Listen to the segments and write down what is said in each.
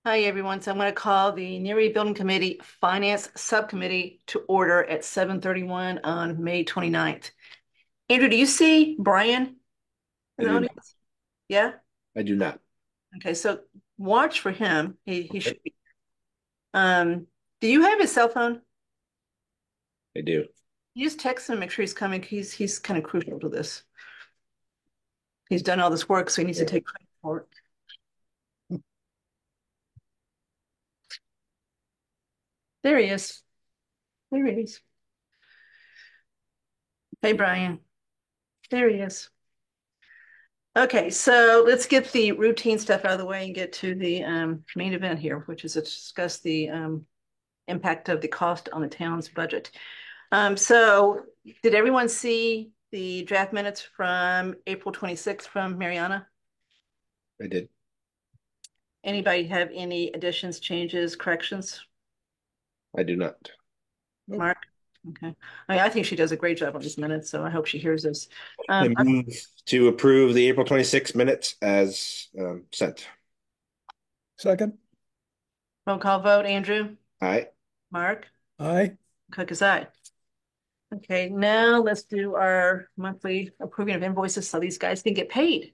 Hi, everyone. So I'm going to call the Near Rebuilding Committee Finance Subcommittee to order at 7:31 on May 29th. Andrew, do you see Brian I in the do not. audience? Yeah? I do not. Okay, so watch for him. He Okay. should be. Um, do you have his cell phone? I do. You just text him, make sure he's coming. He's kind of crucial to this. He's done all this work, so he needs to Yeah. take credit for it. There he is. There he is. Hey, Brian. There he is. Okay, so let's get the routine stuff out of the way and get to the main event here, which is to discuss the impact of the cost on the town's budget. So did everyone see the draft minutes from April 26th from Mariana? I did. Anybody have any additions, changes, corrections? I do not. Nope. Mark? Okay. I think she does a great job on these minutes, so I hope she hears this. I move to approve the April 26 minutes as sent. Second. Roll call vote, Andrew? Aye. Mark? Aye. Cook is aye. Okay, now let's do our monthly approving of invoices so these guys can get paid.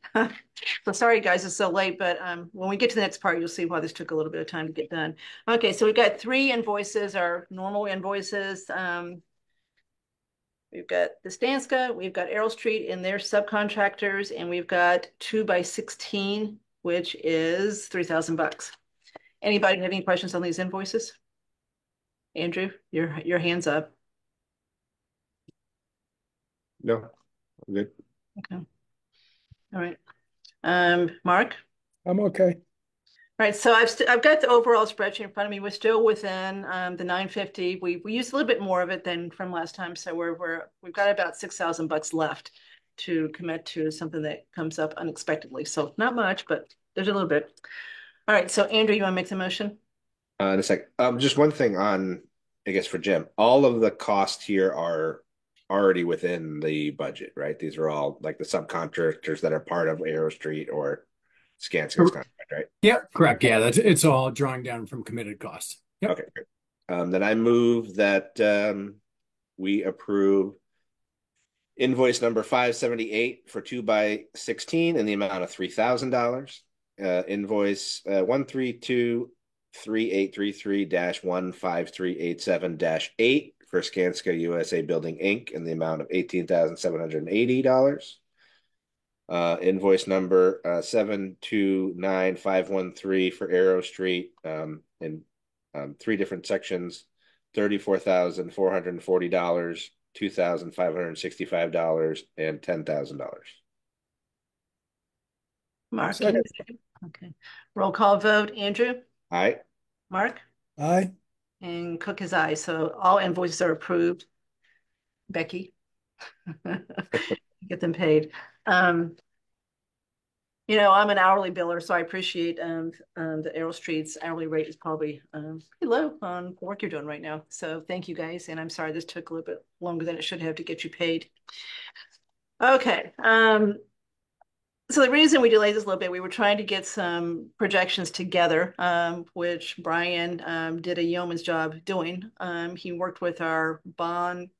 So sorry, guys, it's so late, but when we get to the next part, you'll see why this took a little bit of time to get done. Okay, so we've got three invoices, our normal invoices. We've got the Stanska, we've got Errol Street and their subcontractors, and we've got 2x16, which is $3,000. Anybody have any questions on these invoices? Andrew, your hand's up. No. I'm good. Okay, all right. Mark? I'm okay. All right, so I've got the overall spreadsheet in front of me. We're still within the 950. We used a little bit more of it than from last time, so we've got about $6,000 left to commit to something that comes up unexpectedly. So not much, but there's a little bit. All right, so Andrew, you want to make the motion? In a sec. Just one thing on, I guess for Jim, all of the costs here are already within the budget, right? These are all like the subcontractors that are part of Aero Street or Skanska's contract, right? Yep, correct. Yeah, it's all drawing down from committed costs. Yep. Okay, great. Then I move that we approve invoice number 578 for 2x16 in the amount of $3,000. Invoice 1323833-15387-8 for Skanska USA Building Inc. in the amount of $18,780. Invoice number 729513 for Arrow Street in three different sections, $34,440, $2,565, and $10,000. Mark, can you Second. second? Okay. Roll call vote, Andrew, All right. Mark, Aye. and Cook is aye. So all invoices are approved. Becky, get them paid. Um, I'm an hourly biller, so I appreciate the Aero Street's hourly rate is probably pretty low on the work you're doing right now. So thank you guys, and I'm sorry this took a little bit longer than it should have to get you paid. Okay. So the reason we delayed this a little bit, we were trying to get some projections together, which Brian did a yeoman's job doing. He worked with our bond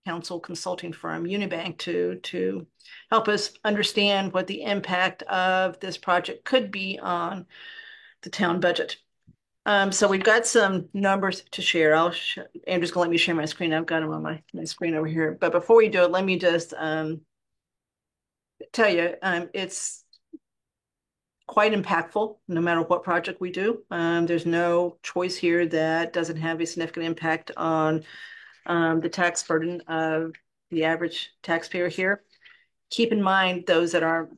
counsel consulting firm, Unibank, to help us understand what the impact of this project could be on the town budget. So we've got some numbers to share. Andrew's gonna let me share my screen. I've got them on my screen over here. But before we do it, let me just tell you, it's quite impactful no matter what project we do. There's no choice here that doesn't have a significant impact on the tax burden of the average taxpayer here. Keep in mind, those that aren't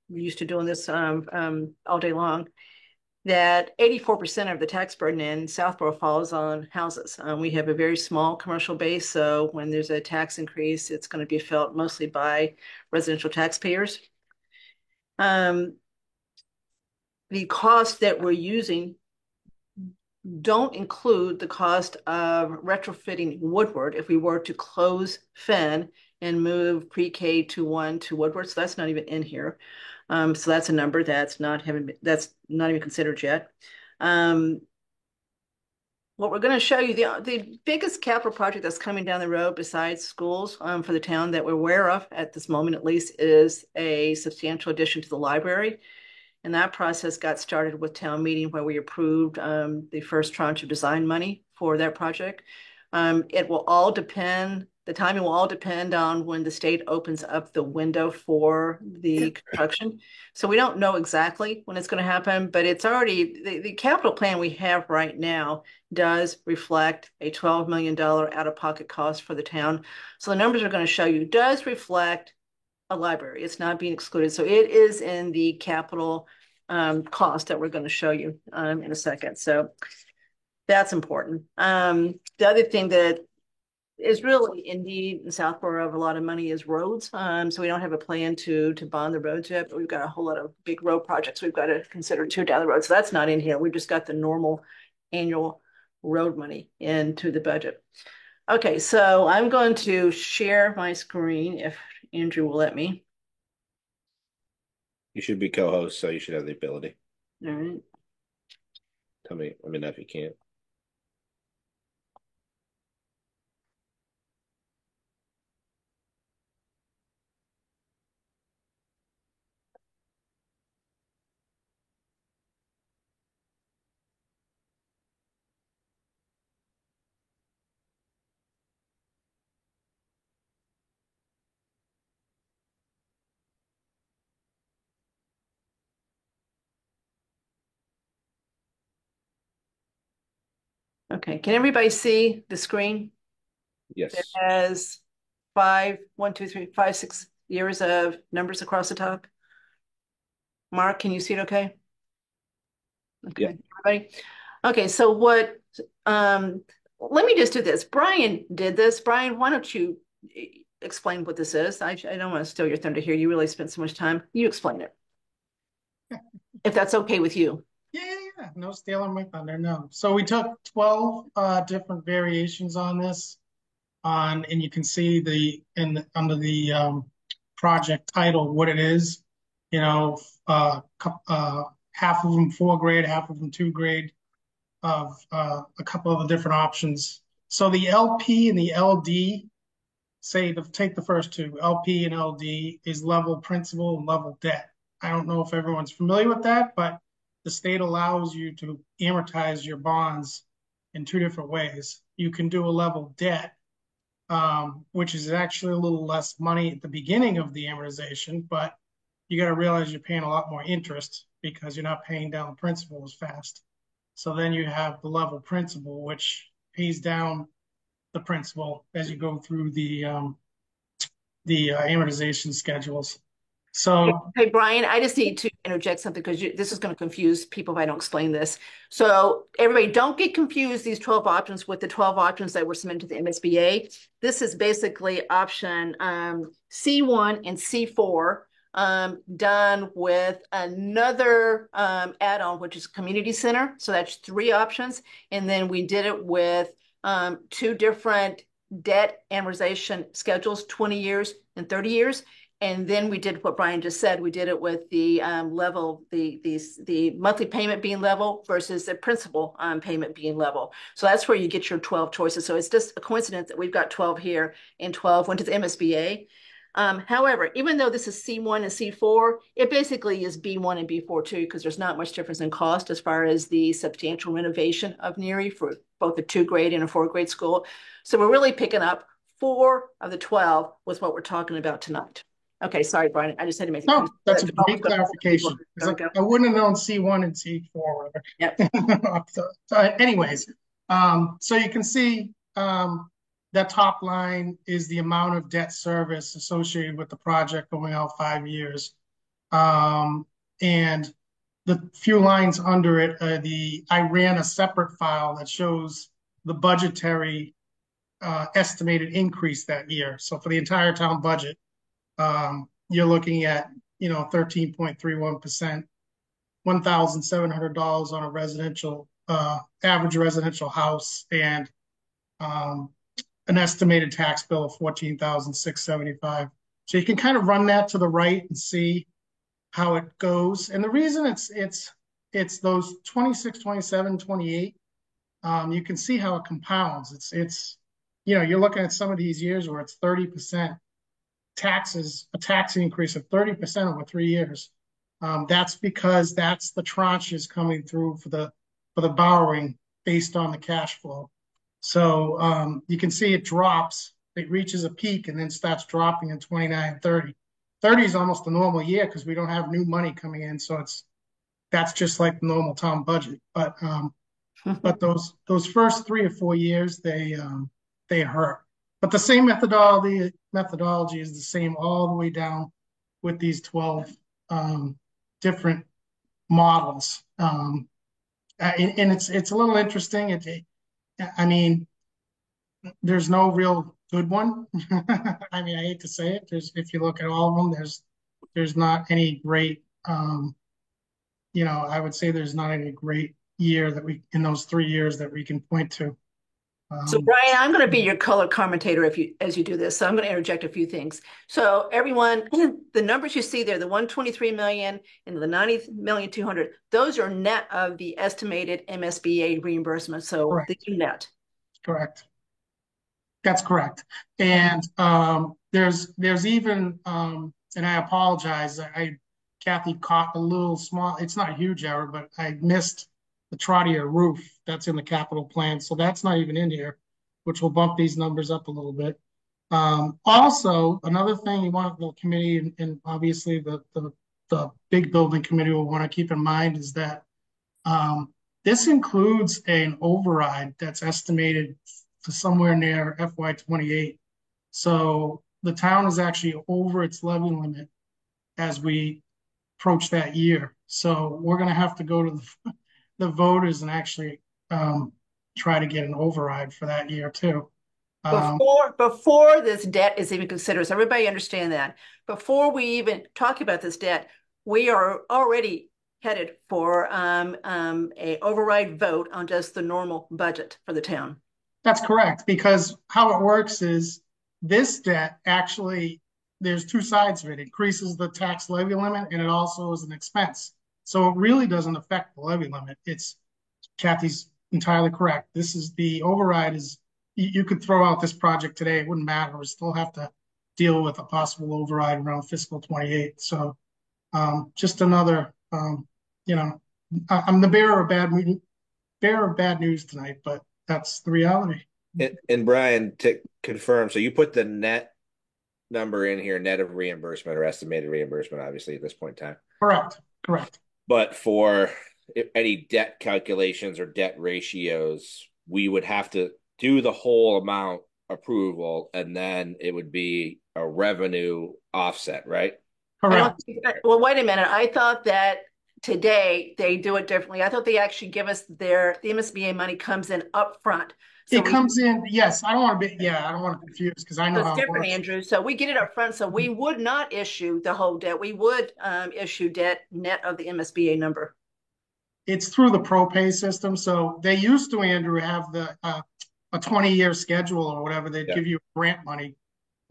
used to doing this all day long, that 84% of the tax burden in Southborough falls on houses. We have a very small commercial base, so when there's a tax increase, it's going to be felt mostly by residential taxpayers. The costs that we're using don't include the cost of retrofitting Woodward if we were to close Fenn and move pre-K to 1 to Woodward. So that's not even in here. So that's a number that's not even considered yet. What we're going to show you, the biggest capital project that's coming down the road besides schools for the town that we're aware of at this moment at least is a substantial addition to the library. And that process got started with town meeting where we approved the first tranche of design money for that project. It will all depend, the timing will all depend on when the state opens up the window for the construction. So we don't know exactly when it's going to happen, but it's already, the capital plan we have right now does reflect a $12 million out-of-pocket cost for the town. So the numbers are going to show you does reflect a library. It's not being excluded. So it is in the capital cost that we're going to show you in a second. So that's important. The other thing that is really indeed in Southborough of a lot of money is roads. So we don't have a plan to bond the roads yet, but we've got a whole lot of big road projects we've got to consider too down the road. So that's not in here. We've just got the normal annual road money into the budget. Okay, so I'm going to share my screen if Andrew will let me. You should be co-host, so you should have the ability. All right. Tell me, let me know if you can't. Okay, can everybody see the screen? Yes. It has 5, 6 years of numbers across the top. Mark, can you see it okay? Okay, Yeah. everybody. Okay, so let me just do this. Brian did this. Brian, why don't you explain what this is? I don't want to steal your thunder here. You really spent so much time. You explain it. If that's okay with you. Yeah. No stealing my thunder, no. So we took 12 different variations on this, and you can see under the project title what it is. You know, half of them 4 grade, half of them 2 grade, of a couple of the different options. So the LP and the LD, take the first two, LP and LD is level principal and level debt. I don't know if everyone's familiar with that, but the state allows you to amortize your bonds in 2 different ways. You can do a level debt, which is actually a little less money at the beginning of the amortization, but you got to realize you're paying a lot more interest because you're not paying down the principal as fast. So then you have the level principal, which pays down the principal as you go through the amortization schedules. So, hey, Brian, I just need to interject something because this is going to confuse people if I don't explain this. So everybody, don't get confused these 12 options with the 12 options that were submitted to the MSBA. This is basically option C1 and C4 done with another add-on, which is community center. So that's 3 options. And then we did it with 2 different debt amortization schedules, 20 years and 30 years. And then we did what Brian just said. We did it with the level, the monthly payment being level versus the principal payment being level. So that's where you get your 12 choices. So it's just a coincidence that we've got 12 here and 12 went to the MSBA. However, even though this is C1 and C4, it basically is B1 and B4 too, because there's not much difference in cost as far as the substantial renovation of NERI for both a 2-grade and a 4-grade school. So we're really picking up 4 of the 12 with what we're talking about tonight. Okay, sorry, Brian. I just had to make it no, that's a great clarification. I wouldn't have known C1 and C4. Yep. So anyways, so you can see that top line is the amount of debt service associated with the project going out 5 years. And the few lines under it, I ran a separate file that shows the budgetary estimated increase that year. So for the entire town budget, you're looking at 13.31%, $1,700 on a residential average residential house, and an estimated tax bill of $14,675. So you can kind of run that to the right and see how it goes. And the reason it's it's those 26, 27, 28. You can see how it compounds. You're looking at some of these years where it's 30% taxes, a tax increase of 30% over 3 years. That's because that's the tranches coming through for the borrowing based on the cash flow. So you can see it drops, it reaches a peak and then starts dropping in 29, 30. 30 is almost a normal year because we don't have new money coming in. So that's just like the normal town budget. But those first 3 or 4 years, they hurt. But the same methodology is the same all the way down with these 12 different models. And it's a little interesting. I mean, there's no real good one. I mean, I hate to say it. If you look at all of them, there's not any great. I would say there's not any great year in those 3 years that we can point to. So Brian, I'm going to be your color commentator as you do this. So I'm going to interject a few things. So everyone, the numbers you see there, the 123 million and the 90 million 200, those are net of the estimated MSBA reimbursement. So Correct. the net. Correct. That's correct. And there's even and I apologize. Kathy caught a little small. It's not a huge error, but I missed the Trotter roof that's in the capital plan. So that's not even in here, which will bump these numbers up a little bit. Also, another thing you want the committee and obviously the big building committee will want to keep in mind is that this includes an override that's estimated to somewhere near FY28. So the town is actually over its levy limit as we approach that year. So we're going to have to go to the voters and actually try to get an override for that year too. Before this debt is even considered, so everybody understand that. Before we even talk about this debt, we are already headed for a override vote on just the normal budget for the town. That's correct, because how it works is this debt actually, there's two sides of it. It increases the tax levy limit and it also is an expense. So it really doesn't affect the levy limit. Kathy's entirely correct. This is the override is, you could throw out this project today. It wouldn't matter. We still have to deal with a possible override around fiscal 28. So just another, I'm the bearer of bad news tonight, but that's the reality. And Brian, to confirm, so you put the net number in here, net of reimbursement or estimated reimbursement, obviously at this point in time. Correct. But for any debt calculations or debt ratios, we would have to do the whole amount approval, and then it would be a revenue offset, right? Correct. Well, wait a minute. I thought that today they do it differently. I thought they actually give us the MSBA money comes in up front. So it comes in, yes. I don't want to confuse because I know it's how different, it works. Andrew. So we get it up front. So we would not issue the whole debt. We would issue debt net of the MSBA number. It's through the ProPay system. So they used to, Andrew, have a 20-year schedule or whatever. They'd give you grant money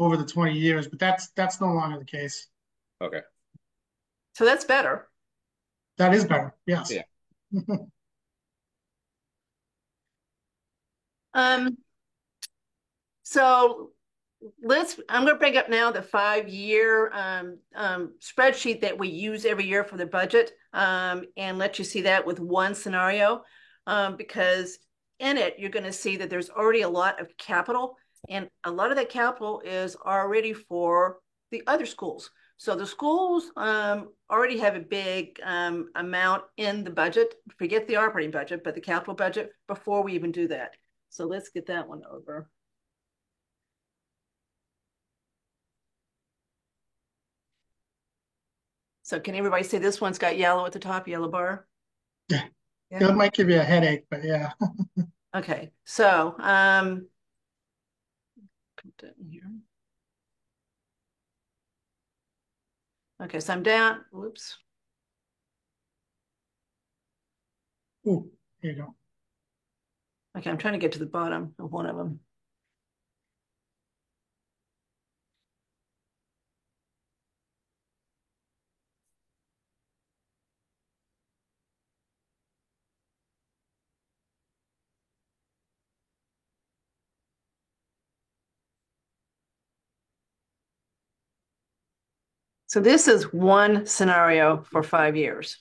over the 20 years, but that's no longer the case. Okay. So that's better. That is better. Yes. Yeah. So I'm going to bring up now the 5-year spreadsheet that we use every year for the budget and let you see that with one scenario because in it, you're going to see that there's already a lot of capital and a lot of that capital is already for the other schools. So the schools already have a big amount in the budget, forget the operating budget, but the capital budget before we even do that. So let's get that one over. So can everybody say this one's got yellow at the top, yellow bar? Yeah. It might give you a headache, but yeah. Okay. So put that in here. Okay, so I'm down. Whoops. Ooh, here you go. Okay, I'm trying to get to the bottom of one of them. So this is one scenario for 5 years.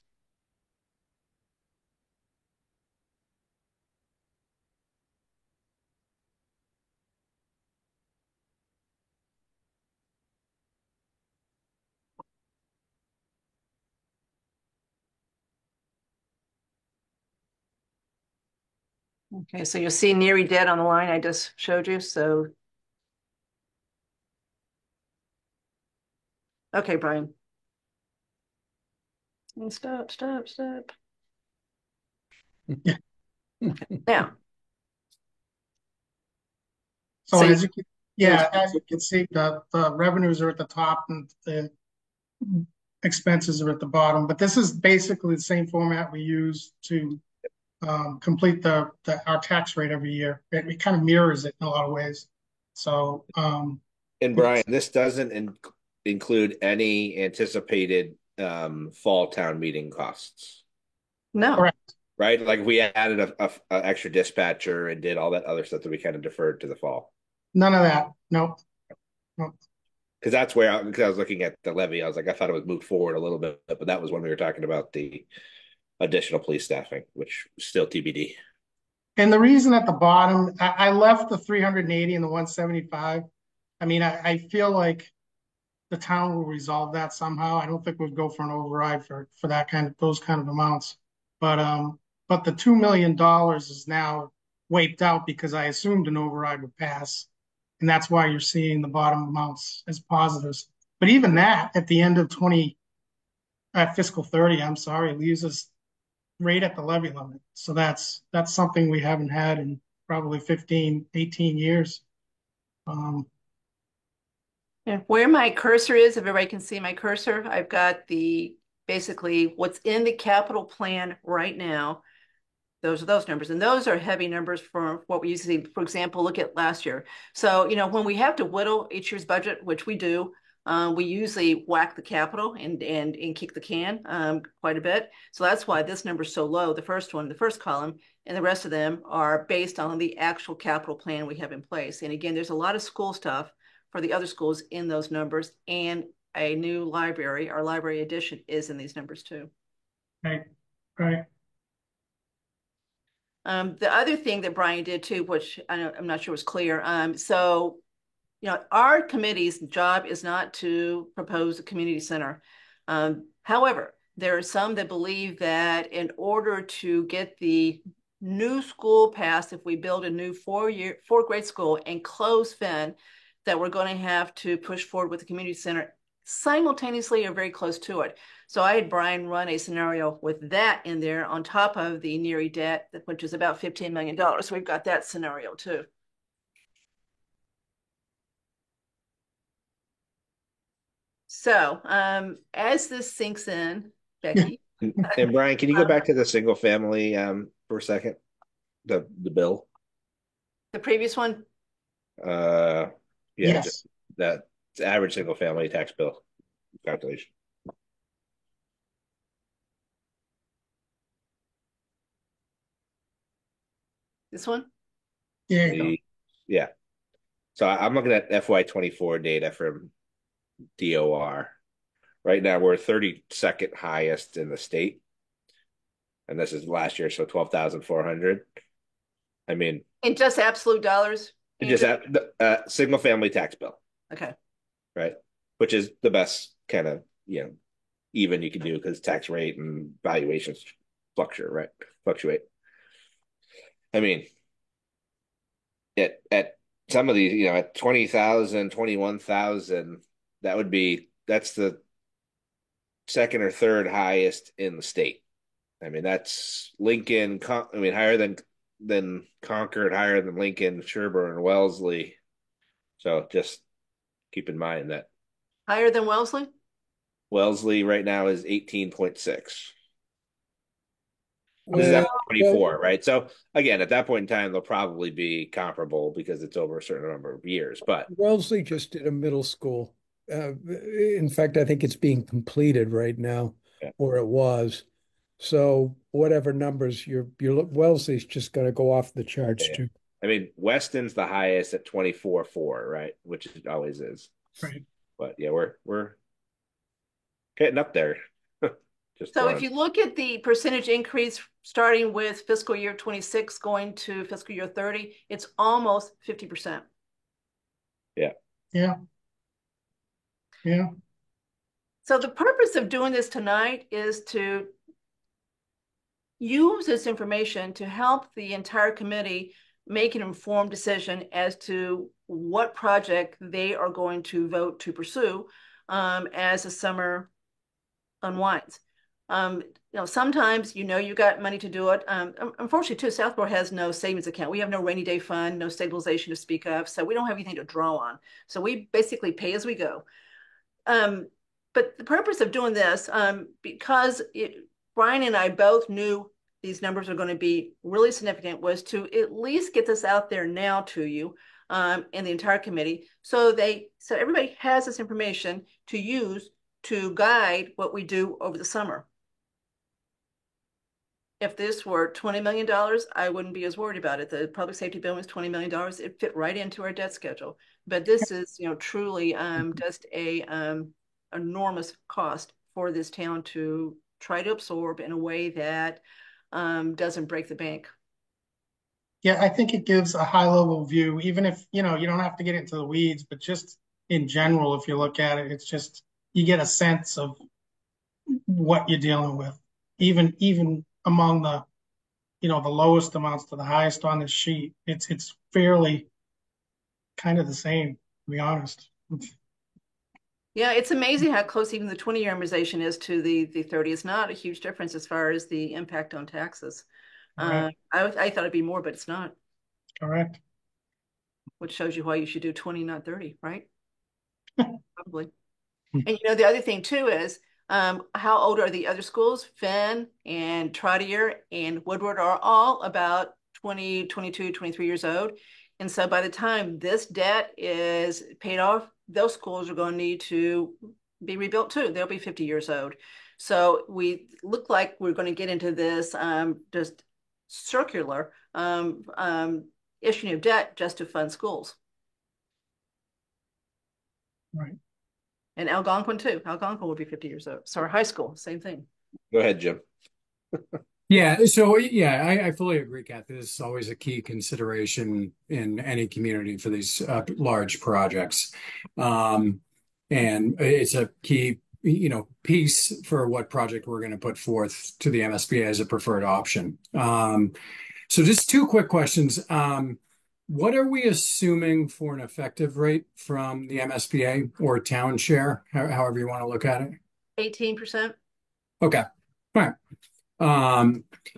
Okay, so you'll see nearly dead on the line I just showed you. So, okay, Brian. Stop. Yeah. Now, So so as you can, yeah, as you can see, the revenues are at the top and the expenses are at the bottom. But this is basically the same format we use to complete our tax rate every year. It kind of mirrors it in a lot of ways. So And Brian, this doesn't include any anticipated fall town meeting costs, no, correct. right? Like we added a extra dispatcher and did all that other stuff that we kind of deferred to the fall. None of that. Nope. Nope. Because that's where because I was looking at the levy, I was like, I thought it was moved forward a little bit, but that was when we were talking about the additional police staffing, which is still TBD. And the reason at the bottom, I left the 380 and the 175. I mean, I feel like the town will resolve that somehow. I don't think we'd go for an override for those kind of amounts. But the $2 million is now wiped out because I assumed an override would pass, and that's why you're seeing the bottom amounts as positives. But even that, at the end of fiscal 30, I'm sorry, leaves us right at the levy limit. So that's something we haven't had in probably 15, 18 years. yeah, where my cursor is, if everybody can see my cursor, I've got basically what's in the capital plan right now. Those are those numbers, and those are heavy numbers for what we usually, for example, look at last year. So, when we have to whittle each year's budget, which we do, we usually whack the capital and kick the can quite a bit. So that's why this number is so low, the first one, the first column, and the rest of them are based on the actual capital plan we have in place. And again, there's a lot of school stuff for the other schools in those numbers, and a new library, our library addition is in these numbers too. Right, right. The other thing that Brian did too, which I'm not sure was clear. So, our committee's job is not to propose a community center. However, there are some that believe that in order to get the new school passed, if we build a new four-grade school and close Finn, that we're going to have to push forward with the community center simultaneously or very close to it. So I had Brian run a scenario with that in there on top of the NERI debt, which is about $15 million. So we've got that scenario too. So as this sinks in, Becky. And Brian, can you go back to the single family for a second? The bill. The previous one? Yeah, Yes. just that average single family tax bill calculation. This one? Yeah. So I'm looking at FY24 data from DOR. Right now, we're 32nd highest in the state. And this is last year, so 12,400. I mean, in just absolute dollars? Just single family tax bill. Okay. Right. Which is the best kind of, even you can do because tax rate and valuations fluctuate. I mean, at some of these, at 20,000, 21,000, that's the second or third highest in the state. I mean, that's Lincoln, higher than Concord, higher than Lincoln, Sherburne, Wellesley. So just keep in mind that. Higher than Wellesley? Wellesley right now is 18.6. This is FY24, right? So again, at that point in time, they'll probably be comparable because it's over a certain number of years. But Wellesley just did a middle school. In fact, I think it's being completed right now, or it was. So whatever numbers Wellesley's just going to go off the charts too. I mean, Weston's the highest at 24.4, right? Which it always is. Right. But yeah, we're getting up there. Just So if wanted, you look at the percentage increase starting with fiscal year 26 going to fiscal year 30, it's almost 50%. yeah. Yeah. Yeah. So the purpose of doing this tonight is to use this information to help the entire committee make an informed decision as to what project they are going to vote to pursue as the summer unwinds. Sometimes you got money to do it. Unfortunately, too, Southport has no savings account. We have no rainy day fund, no stabilization to speak of, so we don't have anything to draw on. So we basically pay as we go. But the purpose of doing this, because Brian and I both knew these numbers are going to be really significant, was to at least get this out there now to you and the entire committee, so everybody has this information to use to guide what we do over the summer. If this were $20 million, I wouldn't be as worried about it. The public safety bill was $20 million. It fit right into our debt schedule. But this is, truly just a enormous cost for this town to try to absorb in a way that doesn't break the bank. Yeah, I think it gives a high level view, even if, you don't have to get into the weeds, but just in general, if you look at it, it's just, you get a sense of what you're dealing with, even among the lowest amounts to the highest on the sheet. It's fairly kind of the same, to be honest. Yeah, it's amazing how close even the 20-year amortization is to the 30. It's not a huge difference as far as the impact on taxes. I thought it'd be more, but it's not. Correct. Which shows you why you should do 20, not 30, right? Probably. And the other thing too is how old are the other schools? Finn and Trottier and Woodward are all about 20, 22, 23 years old. And so by the time this debt is paid off, those schools are going to need to be rebuilt too. They'll be 50 years old. So we look like we're going to get into this just circular issuing of debt just to fund schools. Right. And Algonquin too. Algonquin will be 50 years old. So our high school, same thing. Go ahead, Jim. Yeah, so yeah, I fully agree, Kathy. This is always a key consideration in any community for these large projects. And it's a key, piece for what project we're going to put forth to the MSBA as a preferred option. So just two quick questions. What are we assuming for an effective rate from the MSBA or town share, however you want to look at it? 18%. Okay. All right.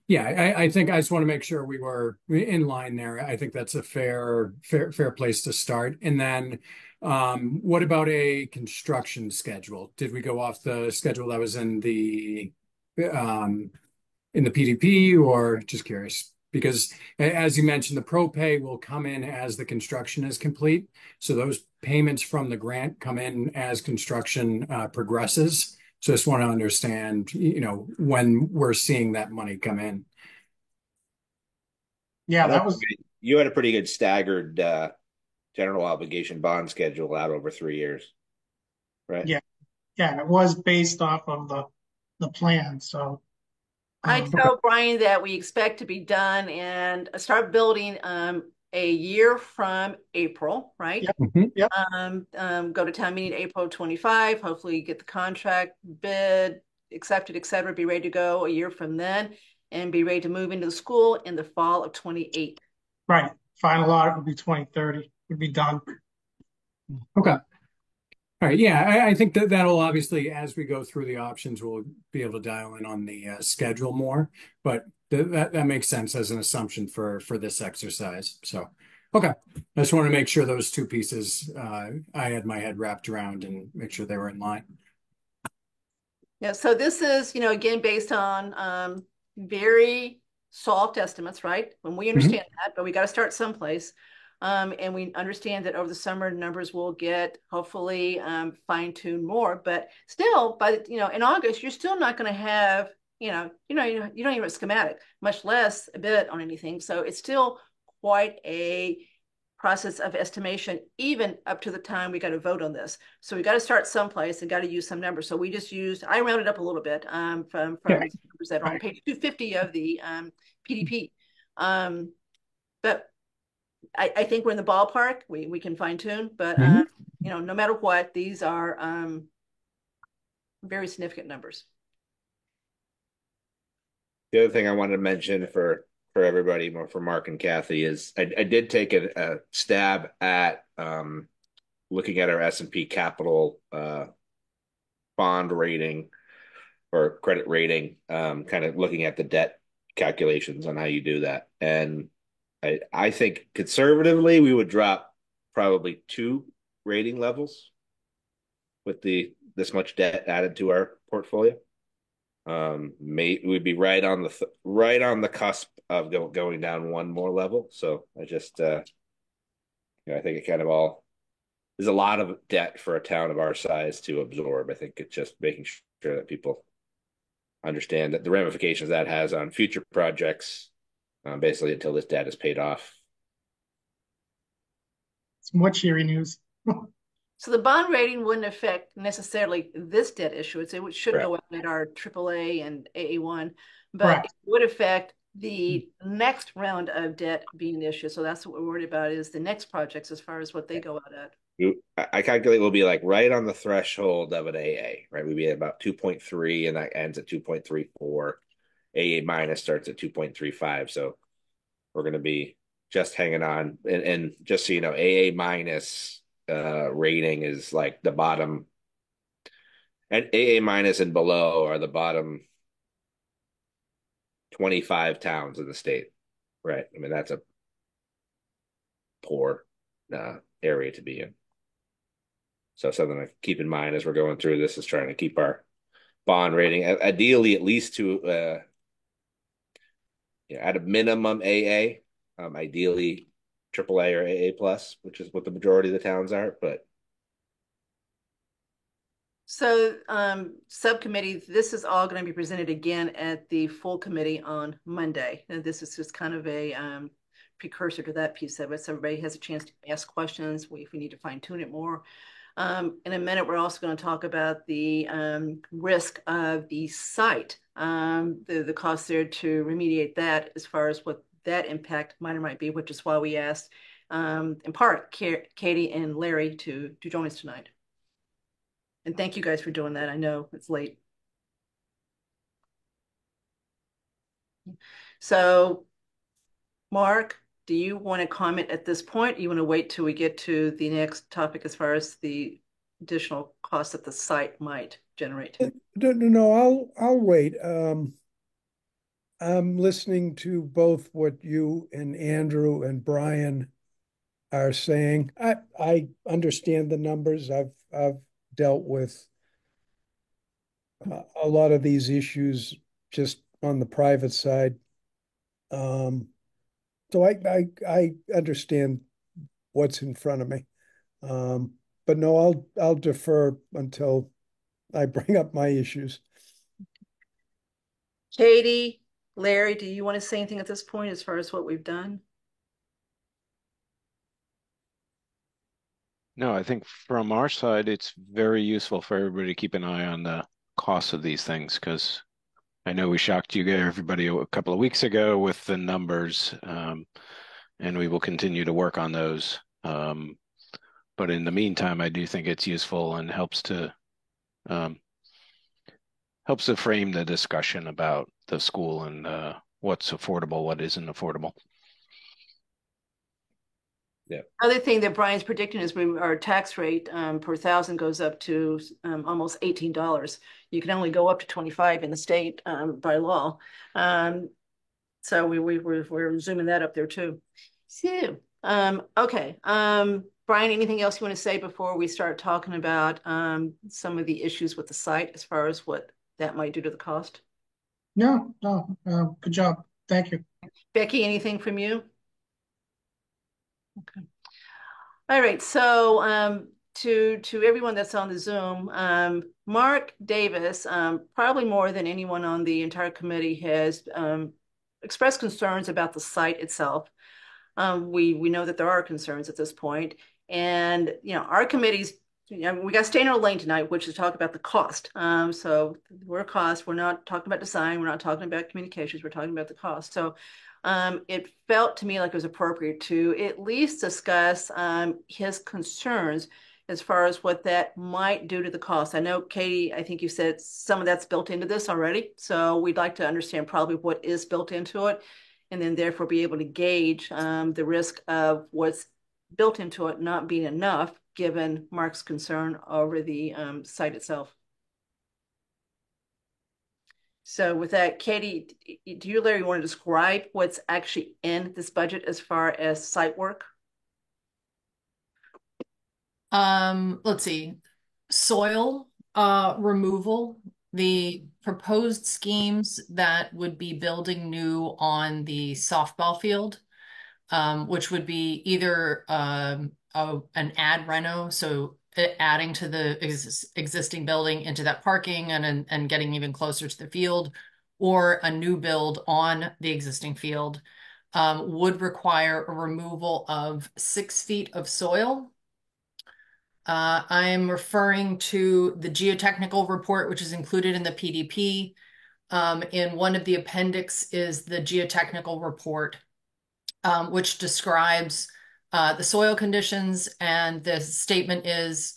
Yeah, I think I just want to make sure we were in line there. I think that's a fair place to start. And then, what about a construction schedule? Did we go off the schedule that was in the PDP, or just curious? Because as you mentioned, the pro pay will come in as the construction is complete. So those payments from the grant come in as construction progresses. So I just want to understand, when we're seeing that money come in. Yeah, you had a pretty good staggered general obligation bond schedule out over 3 years, right? Yeah. Yeah, it was based off of the plan. So I tell Brian that we expect to be done and start building a year from April, right? Yep. Yep. Go to town meeting April 25, hopefully get the contract bid accepted, et cetera, be ready to go a year from then and be ready to move into the school in the fall of 28. Right. Final audit would be 2030, would be done. Okay. All right. Yeah, I think that'll obviously, as we go through the options, we'll be able to dial in on the schedule more. But that makes sense as an assumption for this exercise. So, okay. I just want to make sure those two pieces I had my head wrapped around and make sure they were in line. Yeah. So this is, again, based on very soft estimates, right? When we understand that, but we got to start someplace. And we understand that over the summer numbers will get hopefully fine-tuned more, but still in August, you're still not going to have, you don't even have a schematic, much less a bid on anything. So it's still quite a process of estimation, even up to the time we got to vote on this. So we got to start someplace and got to use some numbers. So we just used, I rounded up a little bit from numbers that are on page 250 of the PDP. But I think we're in the ballpark. We can fine tune, but you know, no matter what, these are very significant numbers. The other thing I wanted to mention for everybody, more for Mark and Kathy, is I did take a stab at looking at our S&P Capital bond rating or credit rating, kind of looking at the debt calculations on how you do that. And I think conservatively we would drop probably 2 rating levels with this much debt added to our portfolio. We'd be right on the cusp of going down 1 more level. So I just I think it kind of all there's a lot of debt for a town of our size to absorb. I think it's just making sure that people understand that the ramifications that has on future projects, basically until this debt is paid off. It's more cheery news. So the bond rating wouldn't affect necessarily this debt issuance. It should go up at our AAA and AA1, but it would affect the next round of debt being issued. So that's what we're worried about is the next projects as far as what they go out at. I calculate we'll be like right on the threshold of an AA, right? We'd be at about 2.3 and that ends at 2.34. AA minus starts at 2.35. So we're going to be just hanging on. And just so you know, AA minus rating is like the bottom, and AA minus and below are the bottom 25 towns in the state, right? I mean, that's a poor area to be in. So something to keep in mind as we're going through this is trying to keep our bond rating ideally at least to at a minimum AA, ideally AAA or AA plus, which is what the majority of the towns are. But so subcommittee, this is all going to be presented again at the full committee on Monday. And this is just kind of a precursor to that piece of it. So everybody has a chance to ask questions if we need to fine tune it more. In a minute, we're also going to talk about the risk of the site, the cost there to remediate that as far as what that impact might or might be, which is why we asked, in part, Katie and Larry to join us tonight. And thank you guys for doing that. I know it's late. So, Mark, do you want to comment at this point? Or you want to wait till we get to the next topic as far as the additional costs that the site might generate? No, I'll wait. I'm listening to both what you and Andrew and Brian are saying. I understand the numbers. I've dealt with a lot of these issues just on the private side. So I understand what's in front of me. But no, I'll defer until I bring up my issues. Katie, Larry, do you want to say anything at this point as far as what we've done? No, I think from our side, it's very useful for everybody to keep an eye on the costs of these things because I know we shocked everybody a couple of weeks ago with the numbers, and we will continue to work on those. But in the meantime, I do think it's useful and helps to frame the discussion about the school and what's affordable, what isn't affordable. Yeah. Other thing that Brian's predicting is our tax rate per thousand goes up to almost $18. You can only go up to 25 in the state by law. So we're zooming that up there too. So, okay. Brian, anything else you want to say before we start talking about some of the issues with the site as far as what that might do to the cost? No, good job. Thank you. Becky, anything from you? Okay. All right. So to everyone that's on the Zoom, Mark Davis, probably more than anyone on the entire committee, has expressed concerns about the site itself. We know that there are concerns at this point, and our committees. We got to stay in our lane tonight, which is talk about the cost. So we're cost. We're not talking about design. We're not talking about communications. We're talking about the cost. So it felt to me like it was appropriate to at least discuss his concerns as far as what that might do to the cost. I know, Katie, I think you said some of that's built into this already. So we'd like to understand probably what is built into it, and then therefore be able to gauge the risk of what's built into it not being enough, given Mark's concern over the site itself. So with that, Katie, do you, Larry, want to describe what's actually in this budget as far as site work? Let's see. Soil removal, the proposed schemes that would be building new on the softball field, which would be either an ad reno, so adding to the existing building into that parking and getting even closer to the field, or a new build on the existing field, would require a removal of 6 feet of soil. I'm referring to the geotechnical report, which is included in the PDP. In one of the appendix is the geotechnical report, which describes the soil conditions, and the statement is,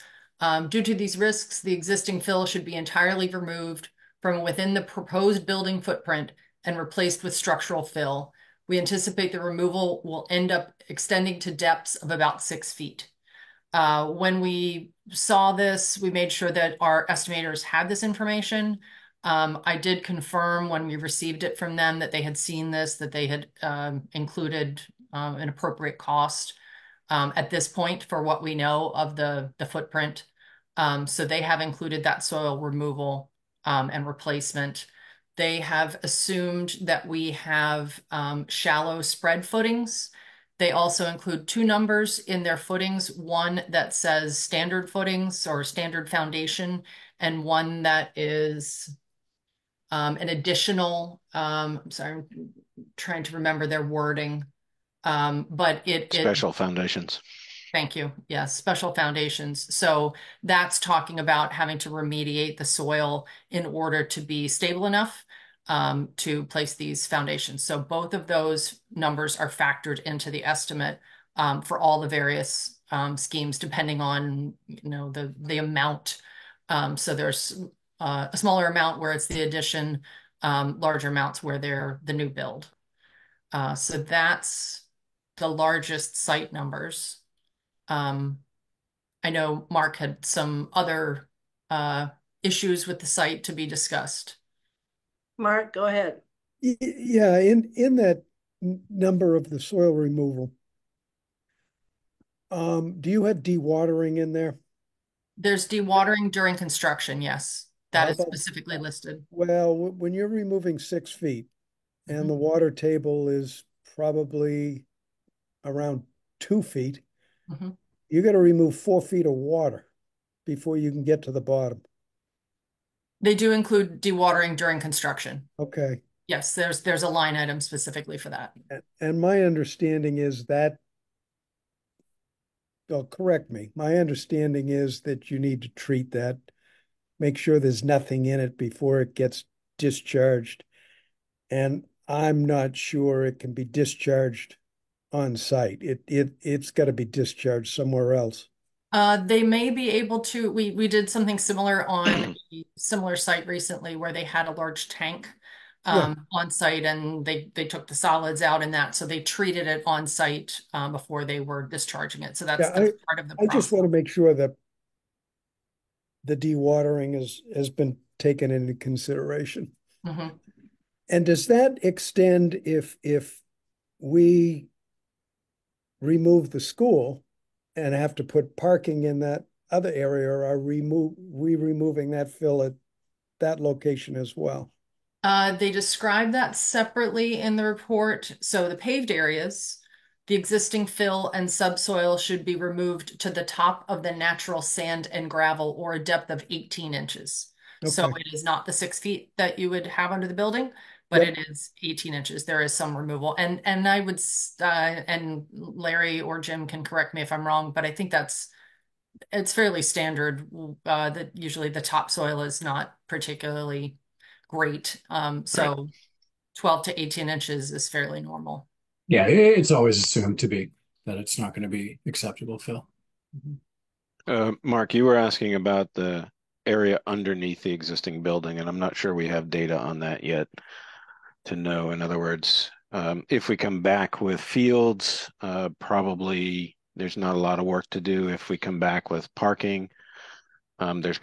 due to these risks, the existing fill should be entirely removed from within the proposed building footprint and replaced with structural fill. We anticipate the removal will end up extending to depths of about 6 feet. When we saw this, we made sure that our estimators had this information. I did confirm when we received it from them that they had seen this, that they had included an appropriate cost at this point for what we know of the footprint. So they have included that soil removal and replacement. They have assumed that we have shallow spread footings. They also include 2 numbers in their footings, one that says standard footings or standard foundation, and one that is an additional, I'm sorry, I'm trying to remember their wording, but Special foundations. Thank you. Yes, special foundations. So that's talking about having to remediate the soil in order to be stable enough to place these foundations. So both of those numbers are factored into the estimate for all the various schemes, depending on the amount. So there's a smaller amount where it's the addition, larger amounts where they're the new build. So that's the largest site numbers. I know Mark had some other issues with the site to be discussed. Mark, go ahead. Yeah, in that number of the soil removal, do you have dewatering in there? There's dewatering during construction, yes. That is specifically listed. Well, when you're removing 6 feet and the water table is probably around 2 feet, you got to remove 4 feet of water before you can get to the bottom. They do include dewatering during construction. Okay. Yes, there's a line item specifically for that. And my understanding is that, well, correct me, my understanding is that you need to treat that, make sure there's nothing in it before it gets discharged. And I'm not sure it can be discharged on site. It's got to be discharged somewhere else. They may be able to. We did something similar on a similar site recently where they had a large tank on site, and they took the solids out in that, so they treated it on site before they were discharging it. So that's part of the process. I just want to make sure that the dewatering has been taken into consideration. And does that extend if we remove the school and have to put parking in that other area, or are we removing that fill at that location as well? They describe that separately in the report. So the paved areas, the existing fill and subsoil should be removed to the top of the natural sand and gravel, or a depth of 18 inches. Okay. So it is not the 6 feet that you would have under the building. but Yep. it is 18 inches. There is some removal. And I would, and Larry or Jim can correct me if I'm wrong, but I think it's fairly standard, that usually the topsoil is not particularly great. Right. So 12 to 18 inches is fairly normal. Yeah, it's always assumed to be that it's not going to be acceptable, Phil. Mark, you were asking about the area underneath the existing building, and I'm not sure we have data on that yet to know. In other words, if we come back with fields, probably there's not a lot of work to do. If we come back with parking, there's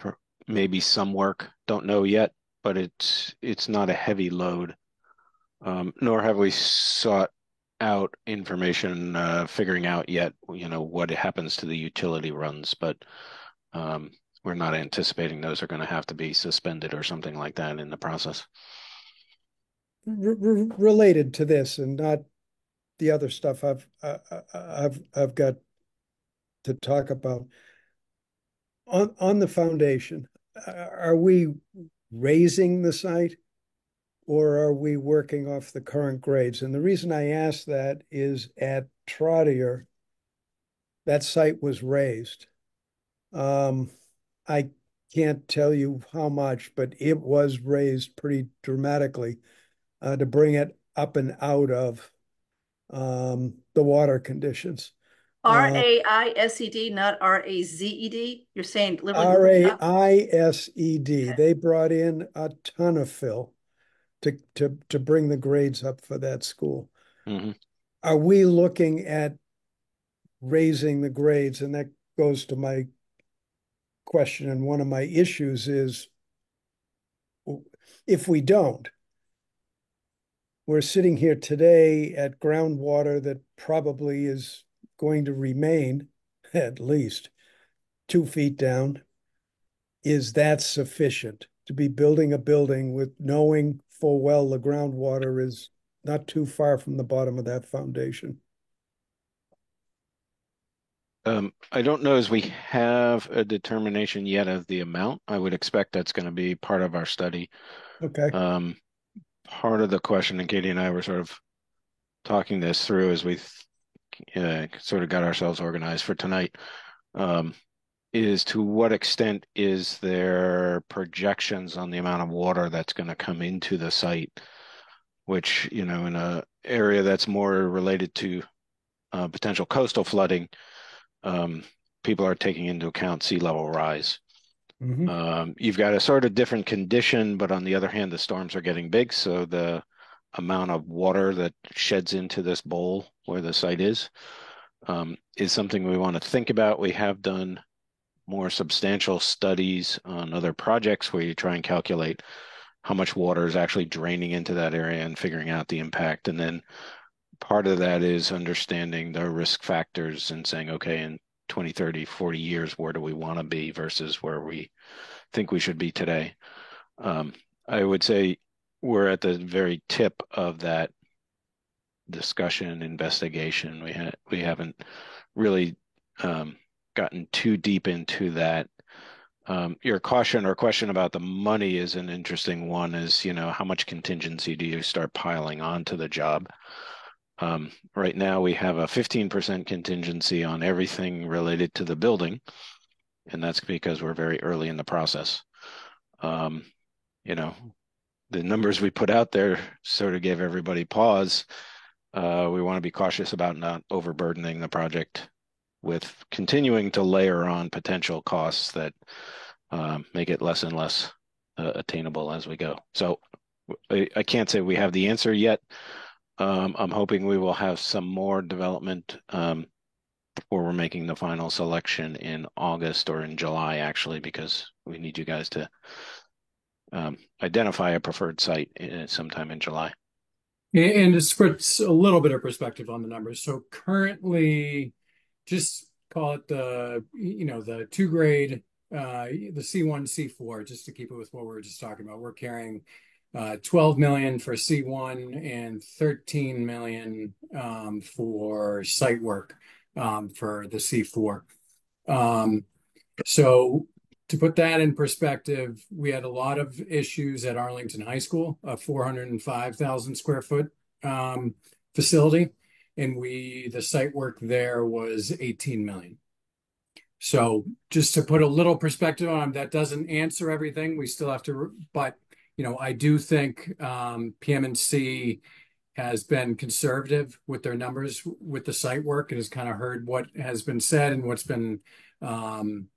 maybe some work. Don't know yet, but it's not a heavy load. Nor have we sought out information figuring out yet, what happens to the utility runs, but we're not anticipating those are going to have to be suspended or something like that in the process. Related to this and not the other stuff I've got to talk about on the foundation. Are we raising the site or are we working off the current grades? And the reason I ask that is at Trottier, that site was raised. I can't tell you how much, but it was raised pretty dramatically to bring it up and out of the water conditions. RAISED, not RAZED. You're saying literally RAISED. They brought in a ton of fill to bring the grades up for that school. Mm-hmm. Are we looking at raising the grades? And that goes to my question. And one of my issues is if we don't, we're sitting here today at groundwater that probably is going to remain at least 2 feet down. Is that sufficient to be building a building with knowing full well the groundwater is not too far from the bottom of that foundation? I don't know as we have a determination yet of the amount. I would expect that's going to be part of our study. Okay. Part of the question, and Katie and I were sort of talking this through as we sort of got ourselves organized for tonight, is to what extent is there projections on the amount of water that's going to come into the site, which, in a area that's more related to potential coastal flooding, people are taking into account sea level rise. Mm-hmm. You've got a sort of different condition, but on the other hand, the storms are getting big, so the amount of water that sheds into this bowl where the site is something we want to think about. We have done more substantial studies on other projects where you try and calculate how much water is actually draining into that area and figuring out the impact. And then part of that is understanding the risk factors and saying, okay, in 20, 30, 40 years, where do we want to be versus where we think we should be today? I would say we're at the very tip of that discussion, investigation. We haven't really gotten too deep into that. Your caution or question about the money is an interesting one, is, how much contingency do you start piling onto the job? Right now we have a 15% contingency on everything related to the building, and that's because we're very early in the process. The numbers we put out there sort of gave everybody pause. We want to be cautious about not overburdening the project with continuing to layer on potential costs that make it less and less attainable as we go. So I can't say we have the answer yet. I'm hoping we will have some more development before we're making the final selection in August or in July, actually, because we need you guys to identify a preferred site sometime in July. And to put a little bit of perspective on the numbers. So currently, just call it the 2 grade, the C1, C4, just to keep it with what we were just talking about. We're carrying 12 million for C1 and 13 million for site work for the C4. So To put that in perspective, we had a lot of issues at Arlington High School, a 405,000 square foot facility, and the site work there was 18 million. So just to put a little perspective on, that doesn't answer everything. We still have to, but I do think PM&C has been conservative with their numbers with the site work and has kind of heard what has been said and what's been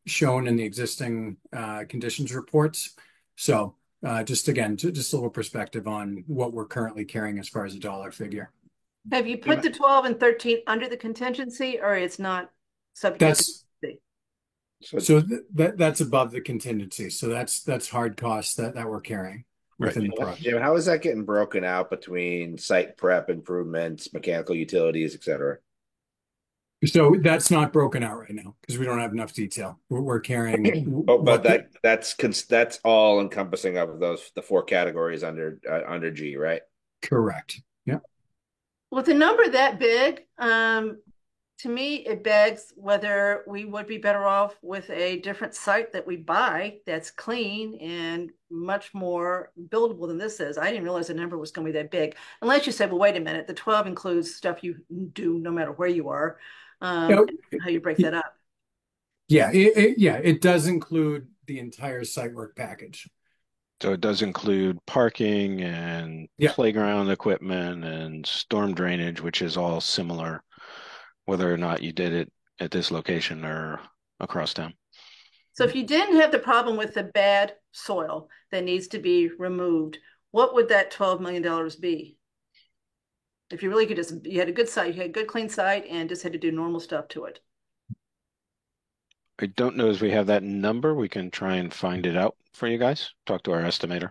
shown in the existing conditions reports. So just a little perspective on what we're currently carrying as far as a dollar figure. Have you put the 12 and 13 under the contingency, or it's not subject to contingency? So that's above the contingency. So that's hard costs that we're carrying within the project. Jim, how is that getting broken out between site prep improvements, mechanical utilities, et cetera? So that's not broken out right now because we don't have enough detail. We're carrying. But that's all encompassing of the four categories under G, right? Correct. Yeah. With a number that big, to me, it begs whether we would be better off with a different site that we buy that's clean and much more buildable than this is. I didn't realize the number was going to be that big. Unless you say, well, wait a minute, the 12 includes stuff you do no matter where you are. How you break that up. Yeah, it does include the entire site work package. So it does include parking and playground equipment and storm drainage, which is all similar, whether or not you did it at this location or across town. So if you didn't have the problem with the bad soil that needs to be removed, what would that $12 million be? If you really could you had a good site, you had a good clean site and just had to do normal stuff to it. I don't know if we have that number. We can try and find it out for you guys. Talk to our estimator.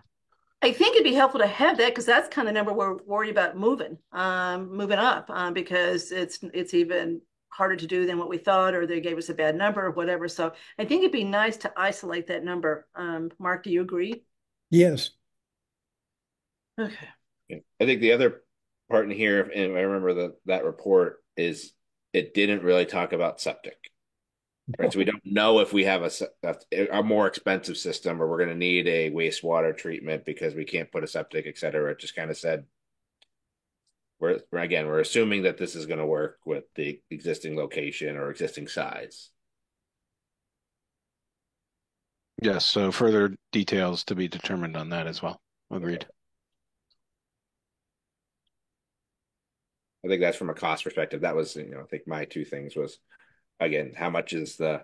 I think it'd be helpful to have that because that's kind of the number we're worried about moving up because it's even harder to do than what we thought, or they gave us a bad number or whatever. So I think it'd be nice to isolate that number. Mark, do you agree? Yes. Okay. I think the other part in here, and I remember that report, is it didn't really talk about septic. Right, so we don't know if we have a more expensive system or we're going to need a wastewater treatment because we can't put a septic, et cetera. It just kind of said we're assuming that this is going to work with the existing location or existing size. Yes, so further details to be determined on that as well. Agreed. I think that's from a cost perspective. That was, I think my two things was, again, how much is the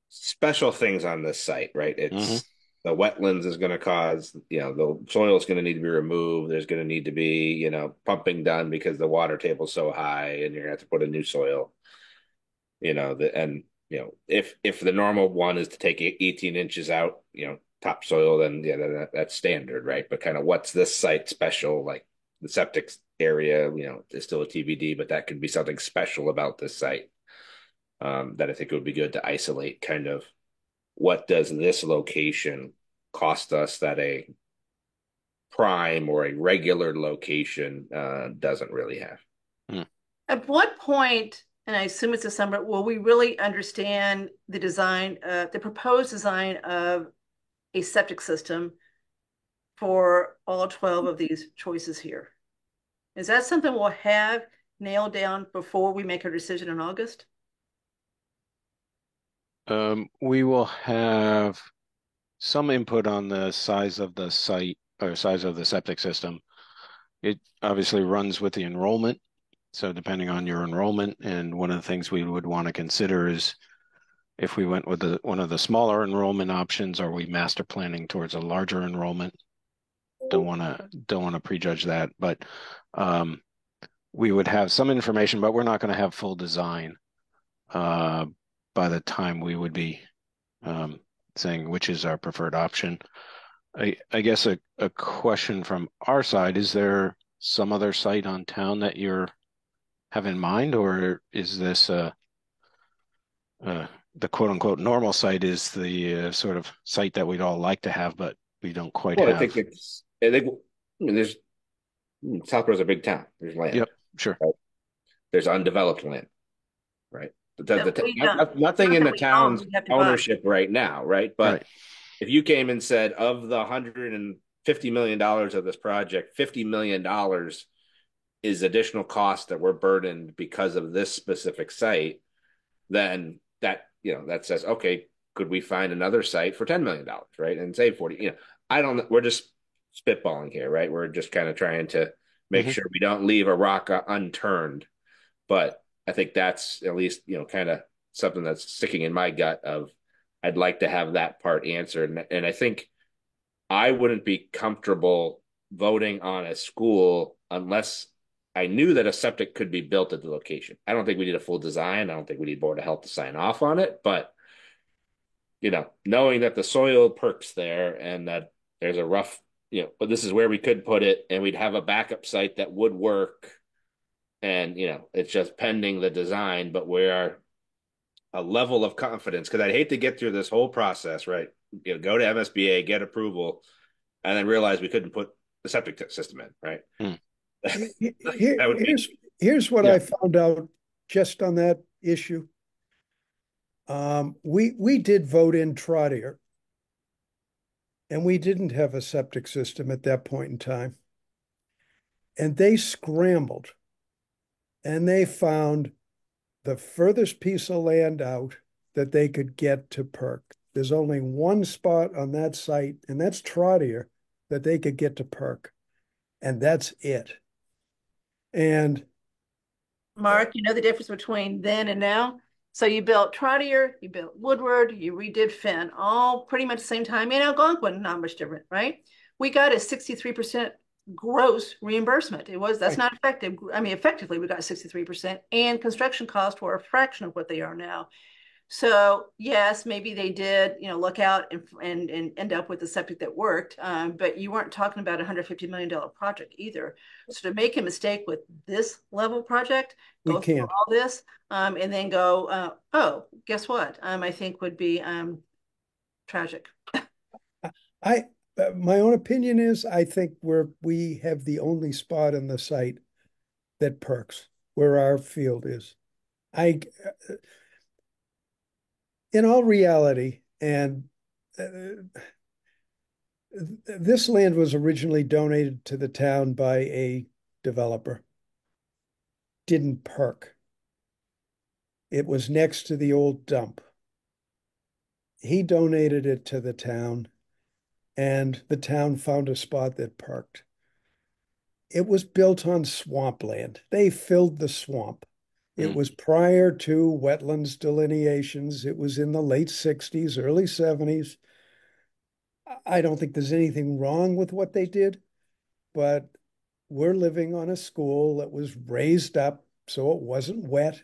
special things on this site, right? It's the wetlands is going to cause, the soil is going to need to be removed. There's going to need to be, pumping done because the water table is so high and you're going to have to put a new soil, if the normal one is to take 18 inches out, topsoil, then that's standard, right? But kind of what's this site special? Like the septic area, is still a TBD, but that could be something special about this site. That I think it would be good to isolate kind of what does this location cost us that a prime or a regular location doesn't really have. At what point, and I assume it's a summer, will we really understand the design, the proposed design of a septic system for all 12 of these choices here? Is that something we'll have nailed down before we make our decision in August? We will have some input on the size of the site or size of the septic system. It obviously runs with the enrollment. So depending on your enrollment, and one of the things we would want to consider is if we went with one of the smaller enrollment options, are we master planning towards a larger enrollment? Don't want to prejudge that, but we would have some information, but we're not going to have full design by the time we would be saying which is our preferred option. I guess a question from our side, is there some other site on town that you have in mind, or is this the quote unquote normal site is the sort of site that we'd all like to have, but we don't quite have? There's Southborough's a big town. There's land. Yep, sure. Right? There's undeveloped land, right? That we don't, nothing not in that the we own, town's we have to buy. ownership right now, right? But Right. if you came and said of the $150 million of this project, $50 million is additional cost that we're burdened because of this specific site, then that says, okay, could we find another site for $10 million, right? And save 40, I don't, we're just spitballing here, right? We're just kind of trying to make Mhm. sure we don't leave a rock unturned. But I think that's at least, kind of something that's sticking in my gut of I'd like to have that part answered. And I think I wouldn't be comfortable voting on a school unless I knew that a septic could be built at the location. I don't think we need a full design. I don't think we need Board of Health to sign off on it. But, knowing that the soil perks there and that there's a rough, but this is where we could put it and we'd have a backup site that would work. And, it's just pending the design, but we are a level of confidence because I'd hate to get through this whole process, right? Go to MSBA, get approval, and then realize we couldn't put the septic system in, right? Mm. That would be, Here's what Yeah. I found out just on that issue. We did vote in Trotter, and we didn't have a septic system at that point in time. And they scrambled, and they found the furthest piece of land out that they could get to perk. There's only one spot on that site, and that's Trotter, that they could get to perk. And that's it. And Mark, you know the difference between then and now? So you built Trotter, you built Woodward, you redid Finn, all pretty much the same time. And Algonquin, not much different, right? We got a 63% gross reimbursement. That's not effective. I mean, effectively, we got 63%, and construction costs were a fraction of what they are now. So yes, maybe they did, look out and end up with a septic that worked. But you weren't talking about $150 million project either. So to make a mistake with this level project, we go through can't. all this, and then go, oh, guess what? I think would be tragic. My own opinion is I think we have the only spot in the site that perks where our field is. In all reality, and this land was originally donated to the town by a developer. Didn't perk. It was next to the old dump. He donated it to the town, and the town found a spot that perked. It was built on swampland. They filled the swamp. It was prior to wetlands delineations. It was in the late 60s, early 70s. I don't think there's anything wrong with what they did, but we're living on a school that was raised up so it wasn't wet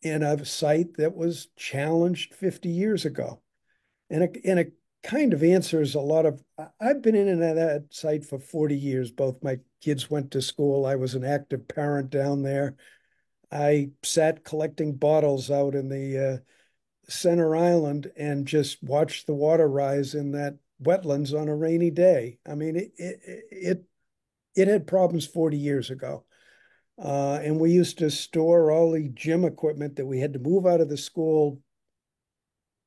in a site that was challenged 50 years ago. And it kind of answers a lot of, I've been in and out of that site for 40 years. Both my kids went to school. I was an active parent down there. I sat collecting bottles out in the center island and just watched the water rise in that wetlands on a rainy day. I mean, it had problems 40 years ago. And we used to store all the gym equipment that we had to move out of the school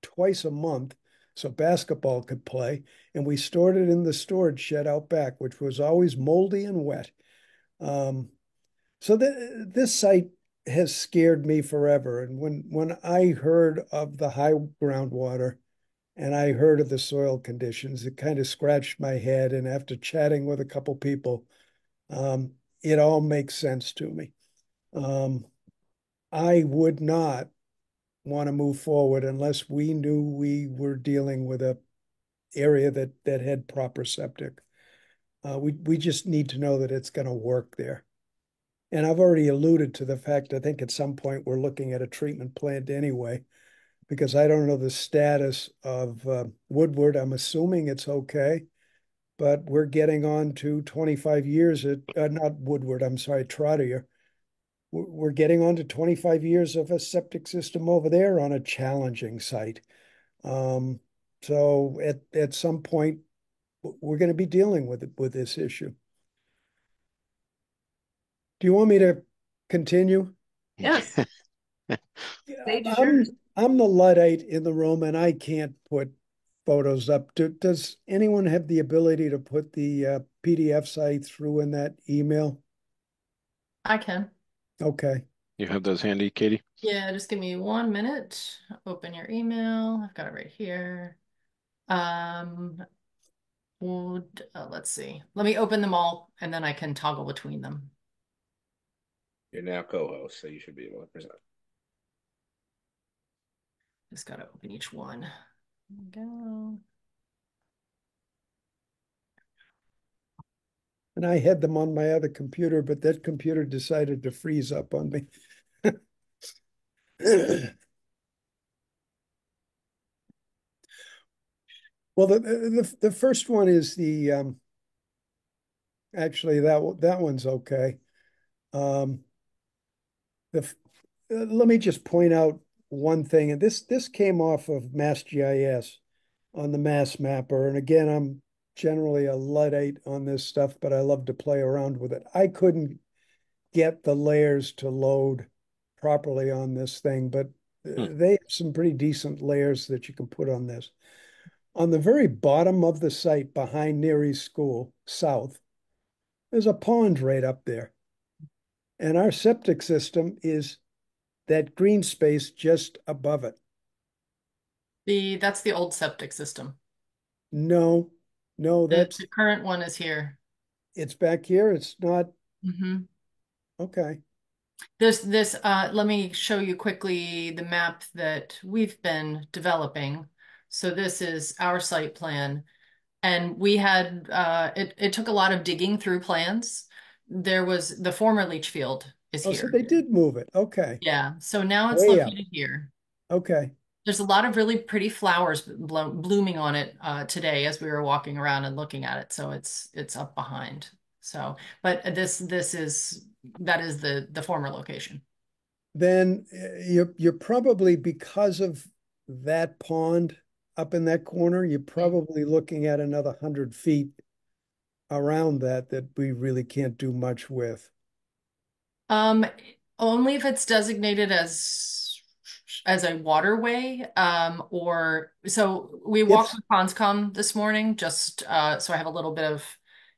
twice a month so basketball could play. And we stored it in the storage shed out back, which was always moldy and wet. So this site has scared me forever. And when I heard of the high groundwater and I heard of the soil conditions, it kind of scratched my head. And after chatting with a couple people, it all makes sense to me. I would not want to move forward unless we knew we were dealing with a area that had proper septic. We just need to know that it's going to work there. And I've already alluded to the fact, I think at some point we're looking at a treatment plant anyway, because I don't know the status of Woodward. I'm assuming it's okay, but we're getting on to 25 years at, not Woodward, I'm sorry, Trotter. We're getting on to 25 years of a septic system over there on a challenging site. So at some point, we're going to be dealing with this issue. Do you want me to continue? Yes. Sage is I'm yours. I'm the Luddite in the room, and I can't put photos up. Does anyone have the ability to put the PDF site through in that email? I can. Okay. You have those handy, Katie? Yeah, just give me 1 minute. Open your email. I've got it right here. Um, let's see. Let me open them all and then I can toggle between them. You're now co-host, so you should be able to present. Just gotta open each one. There we go. And I had them on my other computer, but that computer decided to freeze up on me. Well, the first one is the actually that one's okay. Um, let me just point out one thing, and this came off of MassGIS on the Mass Mapper, and again, I'm generally a Luddite on this stuff, but I love to play around with it. I couldn't get the layers to load properly on this thing, but Hmm. they have some pretty decent layers that you can put on this. On the very bottom of the site behind Neary School, south, there's a pond right up there. And our septic system is that green space just above it. That's the old septic system. No, no, The current one is here. it's back here. It's not, Hmm. okay. Let me show you quickly the map that we've been developing. So this is our site plan. And we had, it took a lot of digging through plans. There was the former leach field is Oh, so here. they did move it. Okay. Yeah, so now it's Way up. located here. Okay. There's a lot of really pretty flowers blooming on it today as we were walking around and looking at it. So it's up behind. So, but that is the former location. Then you're probably, because of that pond up in that corner, you're probably looking at another 100 feet around that we really can't do much with. Um, Only if it's designated as a waterway, or so we walked It's with Conscom this morning, just so I have a little bit of